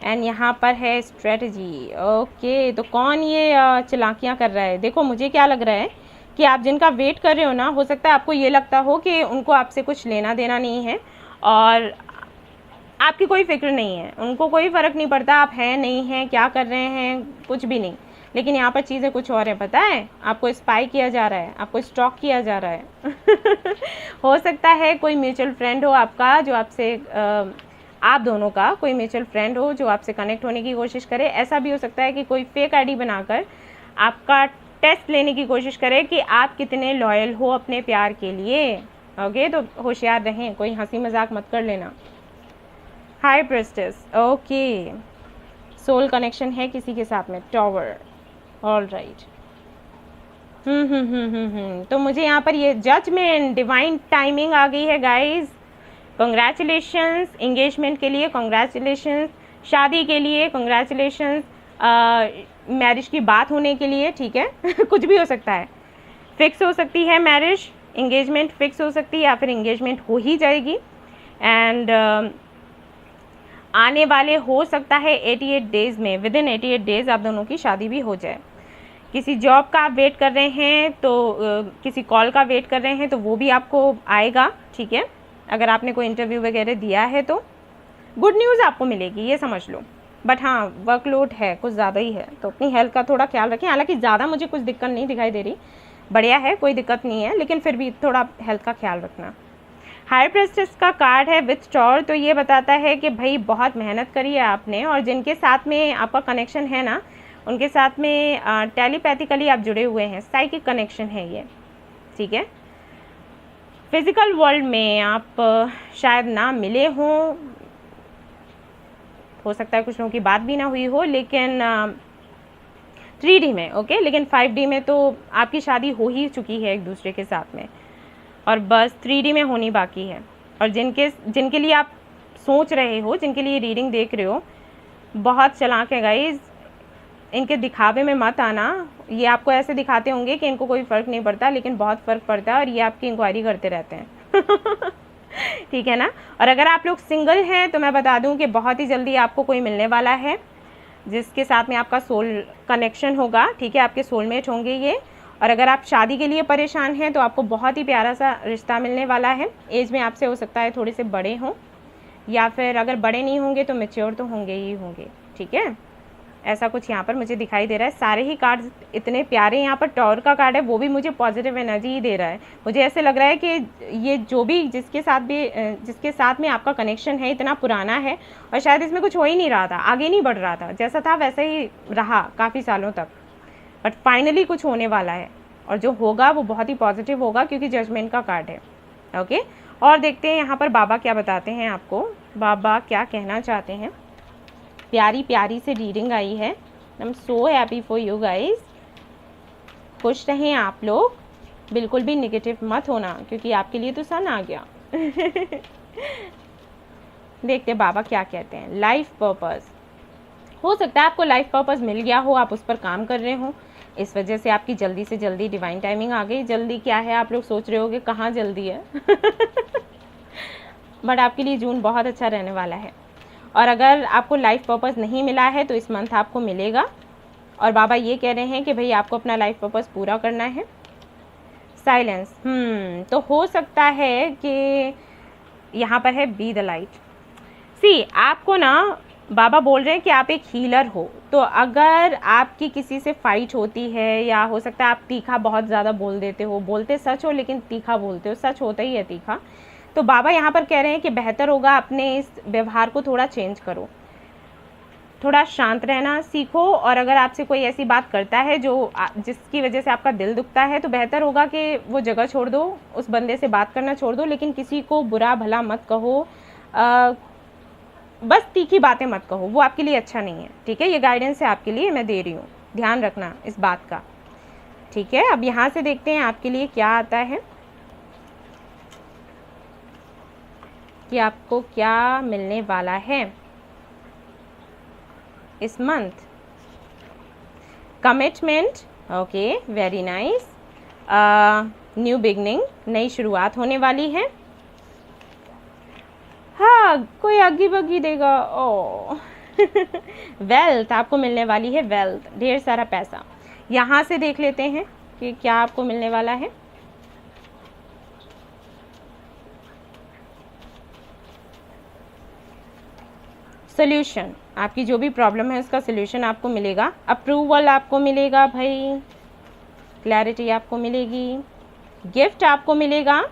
एंड यहाँ पर है स्ट्रेटजी, ओके। तो कौन ये चालाकियाँ कर रहा है, देखो मुझे क्या लग रहा है कि आप जिनका वेट कर रहे हो ना, हो सकता है आपको ये लगता हो कि उनको आपसे कुछ लेना देना नहीं है और आपकी कोई फिक्र नहीं है, उनको कोई फ़र्क नहीं पड़ता आप हैं नहीं हैं, क्या कर रहे हैं, कुछ भी नहीं। लेकिन यहाँ पर चीज़ें कुछ और है, पता है, आपको स्पाई किया जा रहा है, आपको स्टॉक किया जा रहा है। हो सकता है कोई म्यूचुअल फ्रेंड हो आपका जो आपसे आप दोनों का कोई म्यूचुअल फ्रेंड हो जो आपसे कनेक्ट होने की कोशिश करे। ऐसा भी हो सकता है कि कोई फेक आईडी बनाकर आपका टेस्ट लेने की कोशिश करे कि आप कितने लॉयल हो अपने प्यार के लिए, ओके। तो होशियार रहें, कोई हंसी मजाक मत कर लेना। High priestess, okay, soul connection है किसी के साथ में, टॉवर, ऑल राइट। तो मुझे यहाँ पर ये जजमेंट, डिवाइन टाइमिंग आ गई है गाइस। कंग्रेचुलेशंस एंगेजमेंट के लिए, कंग्रेचुलेशंस शादी के लिए, कंग्रेचुलेशंस मैरिज की बात होने के लिए, ठीक है। कुछ भी हो सकता है, फिक्स हो सकती है मैरिज, एंगेजमेंट फिक्स हो सकती है या फिर एंगेजमेंट हो ही जाएगी। एंड आने वाले हो सकता है 88 डेज़ में, विद इन 88 डेज़ आप दोनों की शादी भी हो जाए। किसी जॉब का आप वेट कर रहे हैं तो किसी कॉल का वेट कर रहे हैं तो वो भी आपको आएगा, ठीक है। अगर आपने कोई इंटरव्यू वगैरह दिया है तो गुड न्यूज़ आपको मिलेगी, ये समझ लो। बट हाँ वर्कलोड है कुछ ज़्यादा ही है, तो अपनी हेल्थ का थोड़ा ख्याल रखें। हालांकि ज़्यादा मुझे कुछ दिक्कत नहीं दिखाई दे रही, बढ़िया है, कोई दिक्कत नहीं है, लेकिन फिर भी थोड़ा हेल्थ का ख्याल रखना। हाई प्रेस्टिस का कार्ड है विथ टॉर, तो ये बताता है कि भाई बहुत मेहनत करी है आपने, और जिनके साथ में आपका कनेक्शन है ना, उनके साथ में टेलीपैथिकली आप जुड़े हुए हैं, साइकिक कनेक्शन है ये, ठीक है। फिजिकल वर्ल्ड में आप शायद ना मिले हों, हो सकता है कुछ लोगों की बात भी ना हुई हो, लेकिन 3D में ओके, लेकिन 5D में तो आपकी शादी हो ही चुकी है एक दूसरे के साथ में, और बस 3D में होनी बाकी है। और जिनके लिए आप सोच रहे हो, जिनके लिए रीडिंग देख रहे हो, बहुत चालाक है गाइस, इनके दिखावे में मत आना। ये आपको ऐसे दिखाते होंगे कि इनको कोई फ़र्क नहीं पड़ता, लेकिन बहुत फ़र्क पड़ता है, और ये आपकी इंक्वायरी करते रहते हैं ठीक है ना। और अगर आप लोग सिंगल हैं तो मैं बता दूं कि बहुत ही जल्दी आपको कोई मिलने वाला है जिसके साथ में आपका सोल कनेक्शन होगा, ठीक है, आपके सोलमेट होंगे ये। और अगर आप शादी के लिए परेशान हैं तो आपको बहुत ही प्यारा सा रिश्ता मिलने वाला है। एज में आपसे हो सकता है थोड़े से बड़े हों, या फिर अगर बड़े नहीं होंगे तो मैच्योर तो होंगे ही होंगे, ठीक है। ऐसा कुछ यहाँ पर मुझे दिखाई दे रहा है। सारे ही कार्ड्स इतने प्यारे, यहाँ पर टॉर का कार्ड है, वो भी मुझे पॉजिटिव एनर्जी ही दे रहा है। मुझे ऐसे लग रहा है कि ये जो भी जिसके साथ में आपका कनेक्शन है इतना पुराना है, और शायद इसमें कुछ हो ही नहीं रहा था, आगे नहीं बढ़ रहा था, जैसा था वैसे ही रहा काफ़ी सालों तक, बट फाइनली कुछ होने वाला है, और जो होगा वो बहुत ही पॉजिटिव होगा क्योंकि जजमेंट का कार्ड है, ओके। और देखते हैं यहाँ पर बाबा क्या बताते हैं आपको, बाबा क्या कहना चाहते हैं। प्यारी प्यारी से रीडिंग आई है। I am so happy for you guys. खुश रहें आप लोग, बिल्कुल भी नेगेटिव मत होना, क्योंकि आपके लिए तो सन आ गया देखते बाबा क्या कहते हैं। लाइफ पर्पस, हो सकता है आपको लाइफ पर्पस मिल गया हो, आप उस पर काम कर रहे हो, इस वजह से आपकी जल्दी से जल्दी डिवाइन टाइमिंग आ गई। जल्दी क्या है, आप लोग सोच रहे होगे कहाँ जल्दी है बट आपके लिए जून बहुत अच्छा रहने वाला है। और अगर आपको लाइफ पर्पस नहीं मिला है तो इस मंथ आपको मिलेगा, और बाबा ये कह रहे हैं कि भाई आपको अपना लाइफ पर्पस पूरा करना है। साइलेंस, तो हो सकता है कि यहाँ पर है बी द लाइट। सी, आपको ना बाबा बोल रहे हैं कि आप एक हीलर हो, तो अगर आपकी किसी से फाइट होती है, या हो सकता है आप तीखा बहुत ज़्यादा बोल देते हो, बोलते सच हो लेकिन तीखा बोलते हो, सच होता ही है तीखा, तो बाबा यहाँ पर कह रहे हैं कि बेहतर होगा अपने इस व्यवहार को थोड़ा चेंज करो, थोड़ा शांत रहना सीखो। और अगर आपसे कोई ऐसी बात करता है जिसकी वजह से आपका दिल दुखता है, तो बेहतर होगा कि वो जगह छोड़ दो, उस बंदे से बात करना छोड़ दो, लेकिन किसी को बुरा भला मत कहो, बस तीखी बातें मत कहो, वो आपके लिए अच्छा नहीं है, ठीक है। ये गाइडेंस है आपके लिए, मैं दे रही हूँ, ध्यान रखना इस बात का, ठीक है। अब यहाँ से देखते हैं आपके लिए क्या आता है, कि आपको क्या मिलने वाला है इस month. Commitment, okay, very nice. New beginning, नई शुरुआत होने वाली है। हाँ, कोई अगी बगी देगा, ओ वेल्थ आपको मिलने वाली है, वेल्थ, ढेर सारा पैसा। यहाँ से देख लेते हैं कि क्या आपको मिलने वाला है। सोल्यूशन, आपकी जो भी प्रॉब्लम है उसका सोल्यूशन आपको मिलेगा। अप्रूवल आपको मिलेगा भाई, क्लैरिटी आपको मिलेगी, गिफ्ट आपको मिलेगा।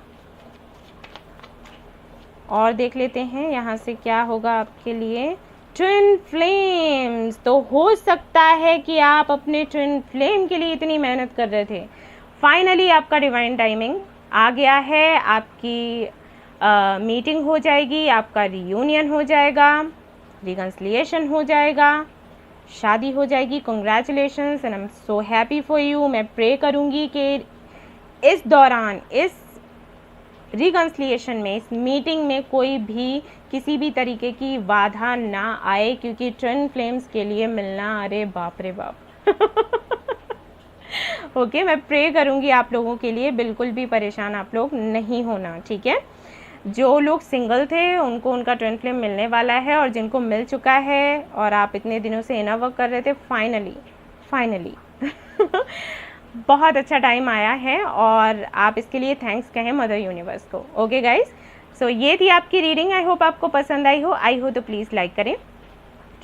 और देख लेते हैं यहाँ से क्या होगा आपके लिए। ट्विन फ्लेम्स, तो हो सकता है कि आप अपने ट्विन फ्लेम के लिए इतनी मेहनत कर रहे थे, फाइनली आपका डिवाइन टाइमिंग आ गया है, आपकी मीटिंग हो जाएगी, आपका रियूनियन हो जाएगा, रिकन्सिलिएशन हो जाएगा, शादी हो जाएगी। Congratulations and I am so happy for you. मैं प्रे करूँगी कि इस दौरान, इस रिकन्सिलिएशन में, इस मीटिंग में कोई भी किसी भी तरीके की बाधा ना आए, क्योंकि ट्विन फ्लेम्स के लिए मिलना, अरे बाप रे बाप ओके, मैं प्रे करूँगी आप लोगों के लिए, बिल्कुल भी परेशान आप लोग नहीं होना, ठीक है। जो लोग सिंगल थे उनको उनका ट्विन फ्लेम मिलने वाला है, और जिनको मिल चुका है और आप इतने दिनों से इनर वर्क कर रहे थे, फाइनली बहुत अच्छा टाइम आया है, और आप इसके लिए थैंक्स कहें मदर यूनिवर्स को। ओके गाइस, सो ये थी आपकी रीडिंग। आई होप आपको पसंद आई हो तो प्लीज़ लाइक करें,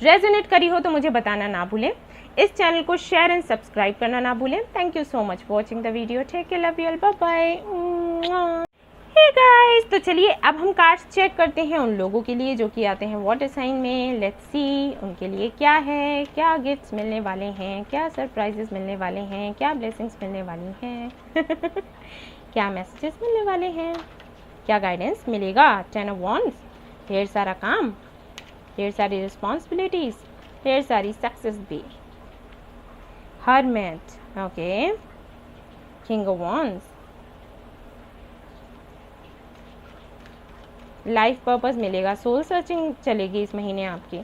रेजोनेट करी हो तो मुझे बताना ना भूलें, इस चैनल को शेयर एंड सब्सक्राइब करना ना भूलें। Thank you so much for watching the video. Take care, love you all, bye bye. Hey guys, तो चलिए अब हम कार्ड्स चेक करते हैं उन लोगों के लिए जो कि आते हैं वाटर साइन में। लेट्स सी उनके लिए क्या है, क्या गिफ्ट्स मिलने वाले हैं, क्या सरप्राइजेस मिलने वाले हैं, क्या ब्लेसिंग्स मिलने वाली हैं क्या मैसेजेस मिलने वाले हैं, क्या गाइडेंस मिलेगा। 10 ऑफ वॉन्ड्स, ढेर सारा काम, ढेर सारी रिस्पॉन्सिबिलिटीज, ढेर सारी सक्सेस भी। Hermit, okay. King of wands, life purpose मिलेगा, सोल सर्चिंग चलेगी इस महीने आपकी।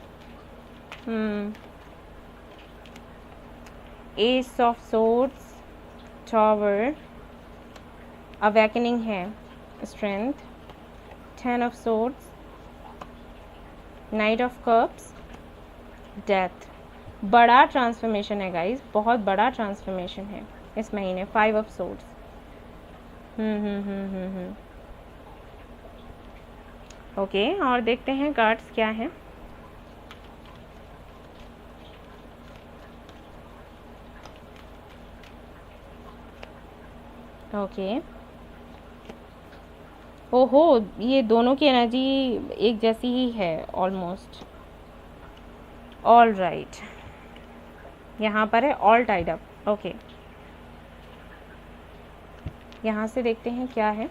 Ace of swords, tower, awakening है, strength, 10 of swords, knight of cups, death. बड़ा ट्रांसफॉर्मेशन है गाइस, बहुत बड़ा ट्रांसफॉर्मेशन है इस महीने। 5 ऑफ सोर्ड्स। ओके, और देखते हैं कार्ड्स क्या हैं। ओके, ओहो, ये दोनों की एनर्जी एक जैसी ही है ऑलमोस्ट। ऑल राइट, यहाँ पर है ऑल टाइड अप। ओके, यहाँ से देखते हैं क्या है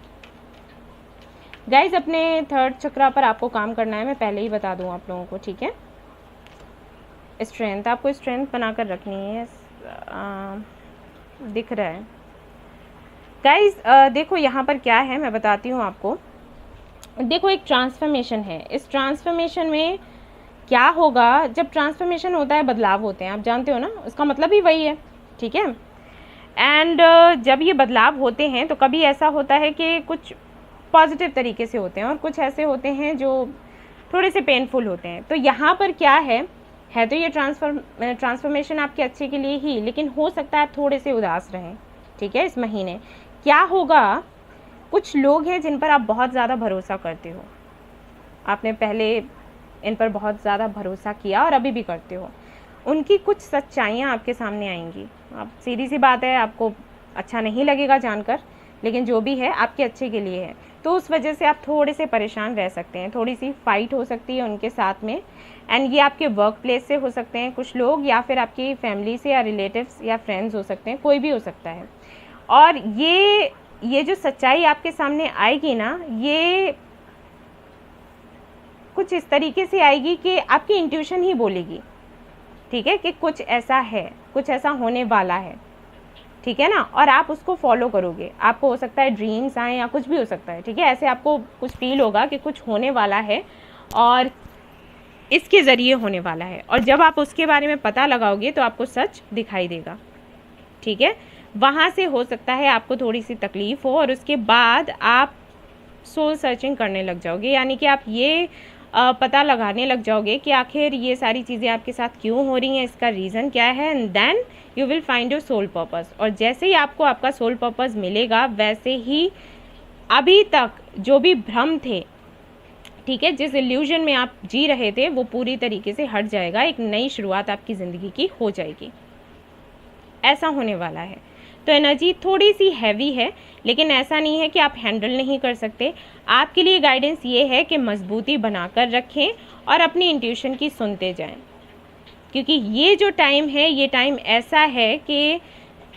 गाइज। अपने थर्ड चक्रा पर आपको काम करना है, मैं पहले ही बता दूँ आप लोगों को, ठीक है। स्ट्रेंथ, आपको स्ट्रेंथ बनाकर रखनी है। दिख रहा है गाइज। देखो यहाँ पर क्या है, मैं बताती हूँ आपको। देखो, एक ट्रांसफॉर्मेशन है। इस ट्रांसफॉर्मेशन में क्या होगा, जब ट्रांसफॉर्मेशन होता है बदलाव होते हैं, आप जानते हो ना, उसका मतलब ही वही है, ठीक है। एंड जब ये बदलाव होते हैं तो कभी ऐसा होता है कि कुछ पॉजिटिव तरीके से होते हैं और कुछ ऐसे होते हैं जो थोड़े से पेनफुल होते हैं। तो यहाँ पर क्या है तो ये ट्रांसफॉर्मेशन आपके अच्छे के लिए ही, लेकिन हो सकता है आप थोड़े से उदास रहें, ठीक है। इस महीने क्या होगा, कुछ लोग हैं जिन पर आप बहुत ज़्यादा भरोसा करते हो, आपने पहले इन पर बहुत ज़्यादा भरोसा किया और अभी भी करते हो, उनकी कुछ सच्चाइयाँ आपके सामने आएंगी। अब सीधी सी बात है, आपको अच्छा नहीं लगेगा जानकर, लेकिन जो भी है आपके अच्छे के लिए है। तो उस वजह से आप थोड़े से परेशान रह सकते हैं, थोड़ी सी फाइट हो सकती है उनके साथ में। एंड ये आपके वर्क प्लेस से हो सकते हैं कुछ लोग, या फिर आपकी फैमिली से, या रिलेटिव्स, या फ्रेंड्स हो सकते हैं, कोई भी हो सकता है। और ये जो सच्चाई आपके सामने आएगी ना, ये कुछ इस तरीके से आएगी कि आपकी इंट्यूशन ही बोलेगी, ठीक है, कि कुछ ऐसा है, कुछ ऐसा होने वाला है, ठीक है ना। और आप उसको फॉलो करोगे। आपको हो सकता है ड्रीम्स आए या कुछ भी हो सकता है, ठीक है। ऐसे आपको कुछ फील होगा कि कुछ होने वाला है और इसके ज़रिए होने वाला है, और जब आप उसके बारे में पता लगाओगे तो आपको सच दिखाई देगा, ठीक है। वहाँ से हो सकता है आपको थोड़ी सी तकलीफ़ हो और उसके बाद आप सोल सर्चिंग करने लग जाओगे, यानी कि आप ये पता लगाने लग जाओगे कि आखिर ये सारी चीज़ें आपके साथ क्यों हो रही हैं, इसका रीज़न क्या है। And then you will find your soul purpose. और जैसे ही आपको आपका सोल पर्पस मिलेगा, वैसे ही अभी तक जो भी भ्रम थे, ठीक है, जिस इल्यूजन में आप जी रहे थे, वो पूरी तरीके से हट जाएगा। एक नई शुरुआत आपकी ज़िंदगी की हो जाएगी, ऐसा होने वाला है। तो एनर्जी थोड़ी सी हैवी है, लेकिन ऐसा नहीं है कि आप हैंडल नहीं कर सकते। आपके लिए गाइडेंस ये है कि मजबूती बनाकर रखें और अपनी इंट्यूशन की सुनते जाएं, क्योंकि ये जो टाइम है, ये टाइम ऐसा है कि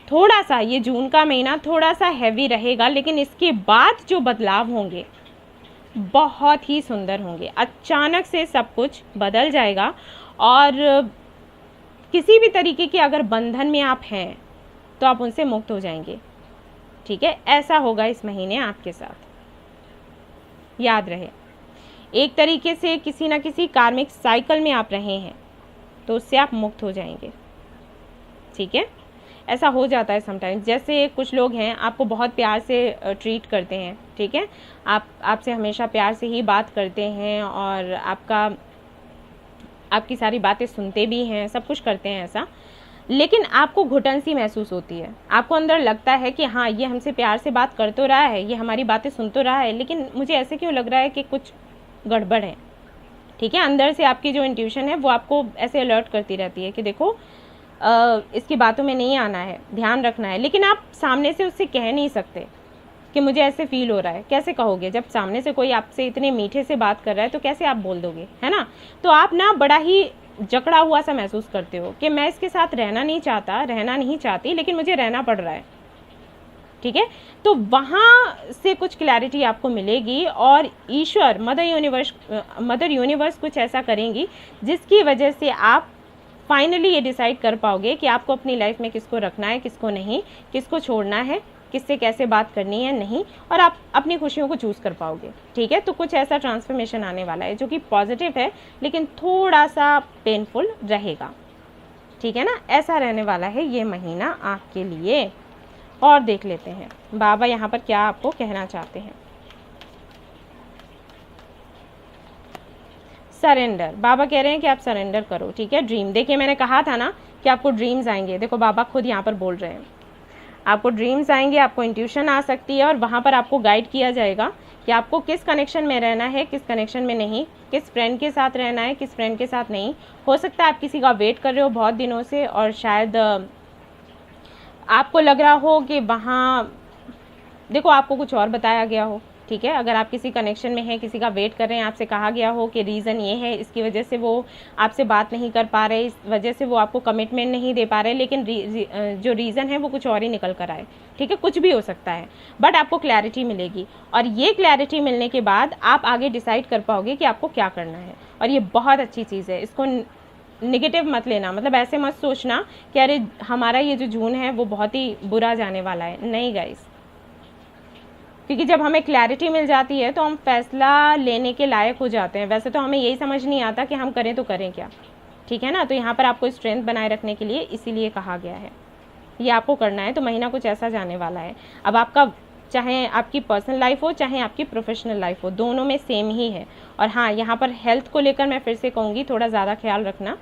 थोड़ा सा, ये जून का महीना थोड़ा सा हैवी रहेगा, लेकिन इसके बाद जो बदलाव होंगे बहुत ही सुंदर होंगे। अचानक से सब कुछ बदल जाएगा और किसी भी तरीके के अगर बंधन में आप हैं तो आप उनसे मुक्त हो जाएंगे, ठीक है। ऐसा होगा इस महीने आपके साथ। याद रहे, एक तरीके से किसी ना किसी कार्मिक साइकिल में आप रहे हैं, तो उससे आप मुक्त हो जाएंगे, ठीक है। ऐसा हो जाता है समटाइम्स। जैसे कुछ लोग हैं आपको बहुत प्यार से ट्रीट करते हैं, ठीक है, आपसे हमेशा प्यार से ही बात करते हैं और आपकी सारी बातें सुनते भी हैं, सब कुछ करते हैं ऐसा, लेकिन आपको घुटन सी महसूस होती है। आपको अंदर लगता है कि हाँ, ये हमसे प्यार से बात कर तो रहा है, ये हमारी बातें सुन तो रहा है, लेकिन मुझे ऐसे क्यों लग रहा है कि कुछ गड़बड़ है, ठीक है। अंदर से आपकी जो इंट्यूशन है वो आपको ऐसे अलर्ट करती रहती है कि देखो इसकी बातों में नहीं आना है, ध्यान रखना है, लेकिन आप सामने से उससे कह नहीं सकते कि मुझे ऐसे फील हो रहा है। कैसे कहोगे जब सामने से कोई आपसे इतने मीठे से बात कर रहा है, तो कैसे आप बोल दोगे, है ना। तो आप ना बड़ा ही जकड़ा हुआ सा महसूस करते हो कि मैं इसके साथ रहना नहीं चाहता, रहना नहीं चाहती, लेकिन मुझे रहना पड़ रहा है, ठीक है। तो वहाँ से कुछ क्लैरिटी आपको मिलेगी और ईश्वर, मदर यूनिवर्स कुछ ऐसा करेंगी जिसकी वजह से आप फाइनली ये डिसाइड कर पाओगे कि आपको अपनी लाइफ में किसको रखना है, किसको नहीं, किसको छोड़ना है, किससे कैसे बात करनी है, नहीं, और आप अपनी खुशियों को चूज़ कर पाओगे, ठीक है। तो कुछ ऐसा ट्रांसफॉर्मेशन आने वाला है जो कि पॉजिटिव है, लेकिन थोड़ा सा पेनफुल रहेगा, ठीक है ना। ऐसा रहने वाला है ये महीना आपके लिए। और देख लेते हैं बाबा यहाँ पर क्या आपको कहना चाहते हैं। सरेंडर, बाबा कह रहे हैं कि आप सरेंडर करो, ठीक है। ड्रीम, देखिए मैंने कहा था ना कि आपको ड्रीम्स आएंगे, देखो बाबा खुद यहाँ पर बोल रहे हैं आपको ड्रीम्स आएंगे, आपको इंट्यूशन आ सकती है और वहाँ पर आपको गाइड किया जाएगा कि आपको किस कनेक्शन में रहना है, किस कनेक्शन में नहीं, किस फ्रेंड के साथ रहना है, किस फ्रेंड के साथ नहीं। हो सकता है आप किसी का वेट कर रहे हो बहुत दिनों से और शायद आपको लग रहा हो कि वहाँ देखो आपको कुछ और बताया गया हो, ठीक है। अगर आप किसी कनेक्शन में हैं, किसी का वेट कर रहे हैं, आपसे कहा गया हो कि रीज़न ये है, इसकी वजह से वो आपसे बात नहीं कर पा रहे, इस वजह से वो आपको कमिटमेंट नहीं दे पा रहे, लेकिन जो रीज़न है वो कुछ और ही निकल कर आए, ठीक है। कुछ भी हो सकता है, बट आपको क्लैरिटी मिलेगी और ये क्लैरिटी मिलने के बाद आप आगे डिसाइड कर पाओगे कि आपको क्या करना है। और ये बहुत अच्छी चीज़ है, इसको निगेटिव मत लेना, मतलब ऐसे मत सोचना कि अरे हमारा ये जो जून है वो बहुत ही बुरा जाने वाला है, नहीं गाइस। क्योंकि जब हमें क्लैरिटी मिल जाती है तो हम फैसला लेने के लायक हो जाते हैं। वैसे तो हमें यही समझ नहीं आता कि हम करें तो करें क्या, ठीक है ना। तो यहाँ पर आपको स्ट्रेंथ बनाए रखने के लिए इसीलिए कहा गया है, ये आपको करना है। तो महीना कुछ ऐसा जाने वाला है। अब आपका चाहे आपकी पर्सनल लाइफ हो चाहे आपकी प्रोफेशनल लाइफ हो, दोनों में सेम ही है। और हाँ, यहाँ पर हेल्थ को लेकर मैं फिर से कहूँगी थोड़ा ज़्यादा ख्याल रखना,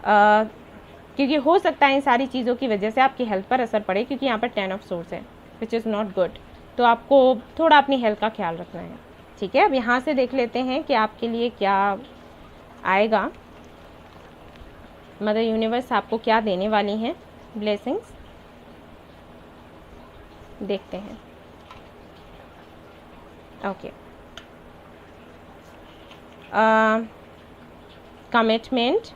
क्योंकि हो सकता है इन सारी चीज़ों की वजह से आपकी हेल्थ पर असर पड़े, क्योंकि यहाँ पर 10 ऑफ सोर्स है विच इज़ नॉट गुड। तो आपको थोड़ा अपनी हेल्थ का ख्याल रखना है, ठीक है। अब यहाँ से देख लेते हैं कि आपके लिए क्या आएगा, मदर यूनिवर्स आपको क्या देने वाली हैं ब्लेसिंग्स, देखते हैं। ओके, कमिटमेंट,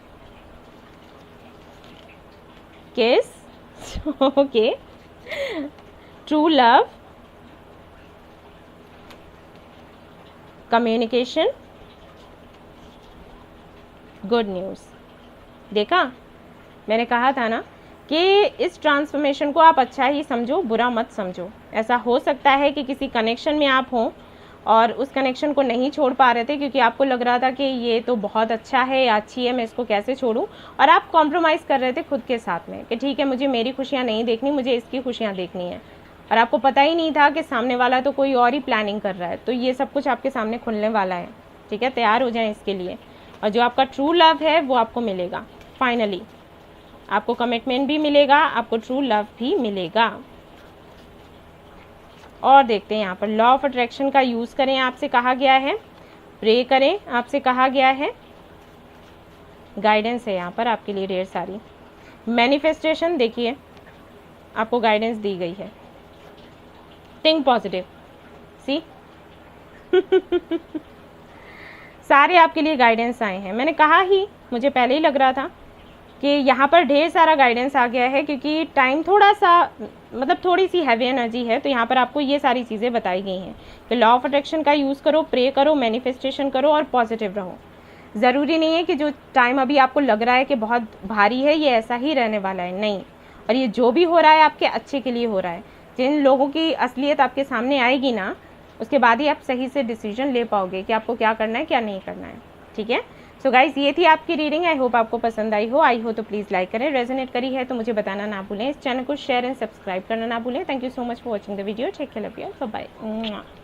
किस, okay, true love, communication, good news. देखा, मैंने कहा था ना कि इस ट्रांसफॉर्मेशन को आप अच्छा ही समझो, बुरा मत समझो। ऐसा हो सकता है कि किसी कनेक्शन में आप हों और उस कनेक्शन को नहीं छोड़ पा रहे थे क्योंकि आपको लग रहा था कि ये तो बहुत अच्छा है या अच्छी है, मैं इसको कैसे छोड़ूं, और आप कॉम्प्रोमाइज़ कर रहे थे खुद के साथ में कि ठीक है मुझे मेरी खुशियाँ नहीं देखनी, मुझे इसकी खुशियाँ देखनी है। और आपको पता ही नहीं था कि सामने वाला तो कोई और ही प्लानिंग कर रहा है। तो ये सब कुछ आपके सामने खुलने वाला है, ठीक है। तैयार हो जाएं इसके लिए। और जो आपका ट्रू लव है वो आपको मिलेगा फाइनली, आपको कमिटमेंट भी मिलेगा, आपको ट्रू लव भी मिलेगा। और देखते हैं यहाँ पर लॉ ऑफ अट्रैक्शन का यूज़ करें, आपसे कहा गया है, प्रे करें, आपसे कहा गया है, गाइडेंस है यहाँ पर आपके लिए ढेर सारी। मैनिफेस्टेशन, देखिए आपको गाइडेंस दी गई है, थिंक पॉजिटिव, सी सारे आपके लिए गाइडेंस आए हैं। मैंने कहा ही, मुझे पहले ही लग रहा था कि यहाँ पर ढेर सारा गाइडेंस आ गया है, क्योंकि टाइम थोड़ा सा मतलब थोड़ी सी हैवी एनर्जी है। तो यहाँ पर आपको ये सारी चीज़ें बताई गई हैं कि लॉ ऑफ अट्रैक्शन का यूज़ करो, प्रे करो, मैनिफेस्टेशन करो और पॉजिटिव रहो। ज़रूरी नहीं है कि जो टाइम अभी आपको लग रहा है कि बहुत भारी है ये ऐसा ही रहने वाला है, नहीं। और ये जो भी हो रहा है आपके अच्छे के लिए हो रहा है। जिन लोगों की असलियत आपके सामने आएगी ना, उसके बाद ही आप सही से डिसीजन ले पाओगे कि आपको क्या करना है क्या नहीं करना है, ठीक है। सो गाइज, ये थी आपकी रीडिंग। आई होप आपको पसंद आई हो तो प्लीज़ लाइक करें, रेजोनेट करी है तो मुझे बताना ना भूलें, इस चैनल को शेयर एंड सब्सक्राइब करना ना भूलें। Thank you so much for watching the video, take care, love you, bye bye.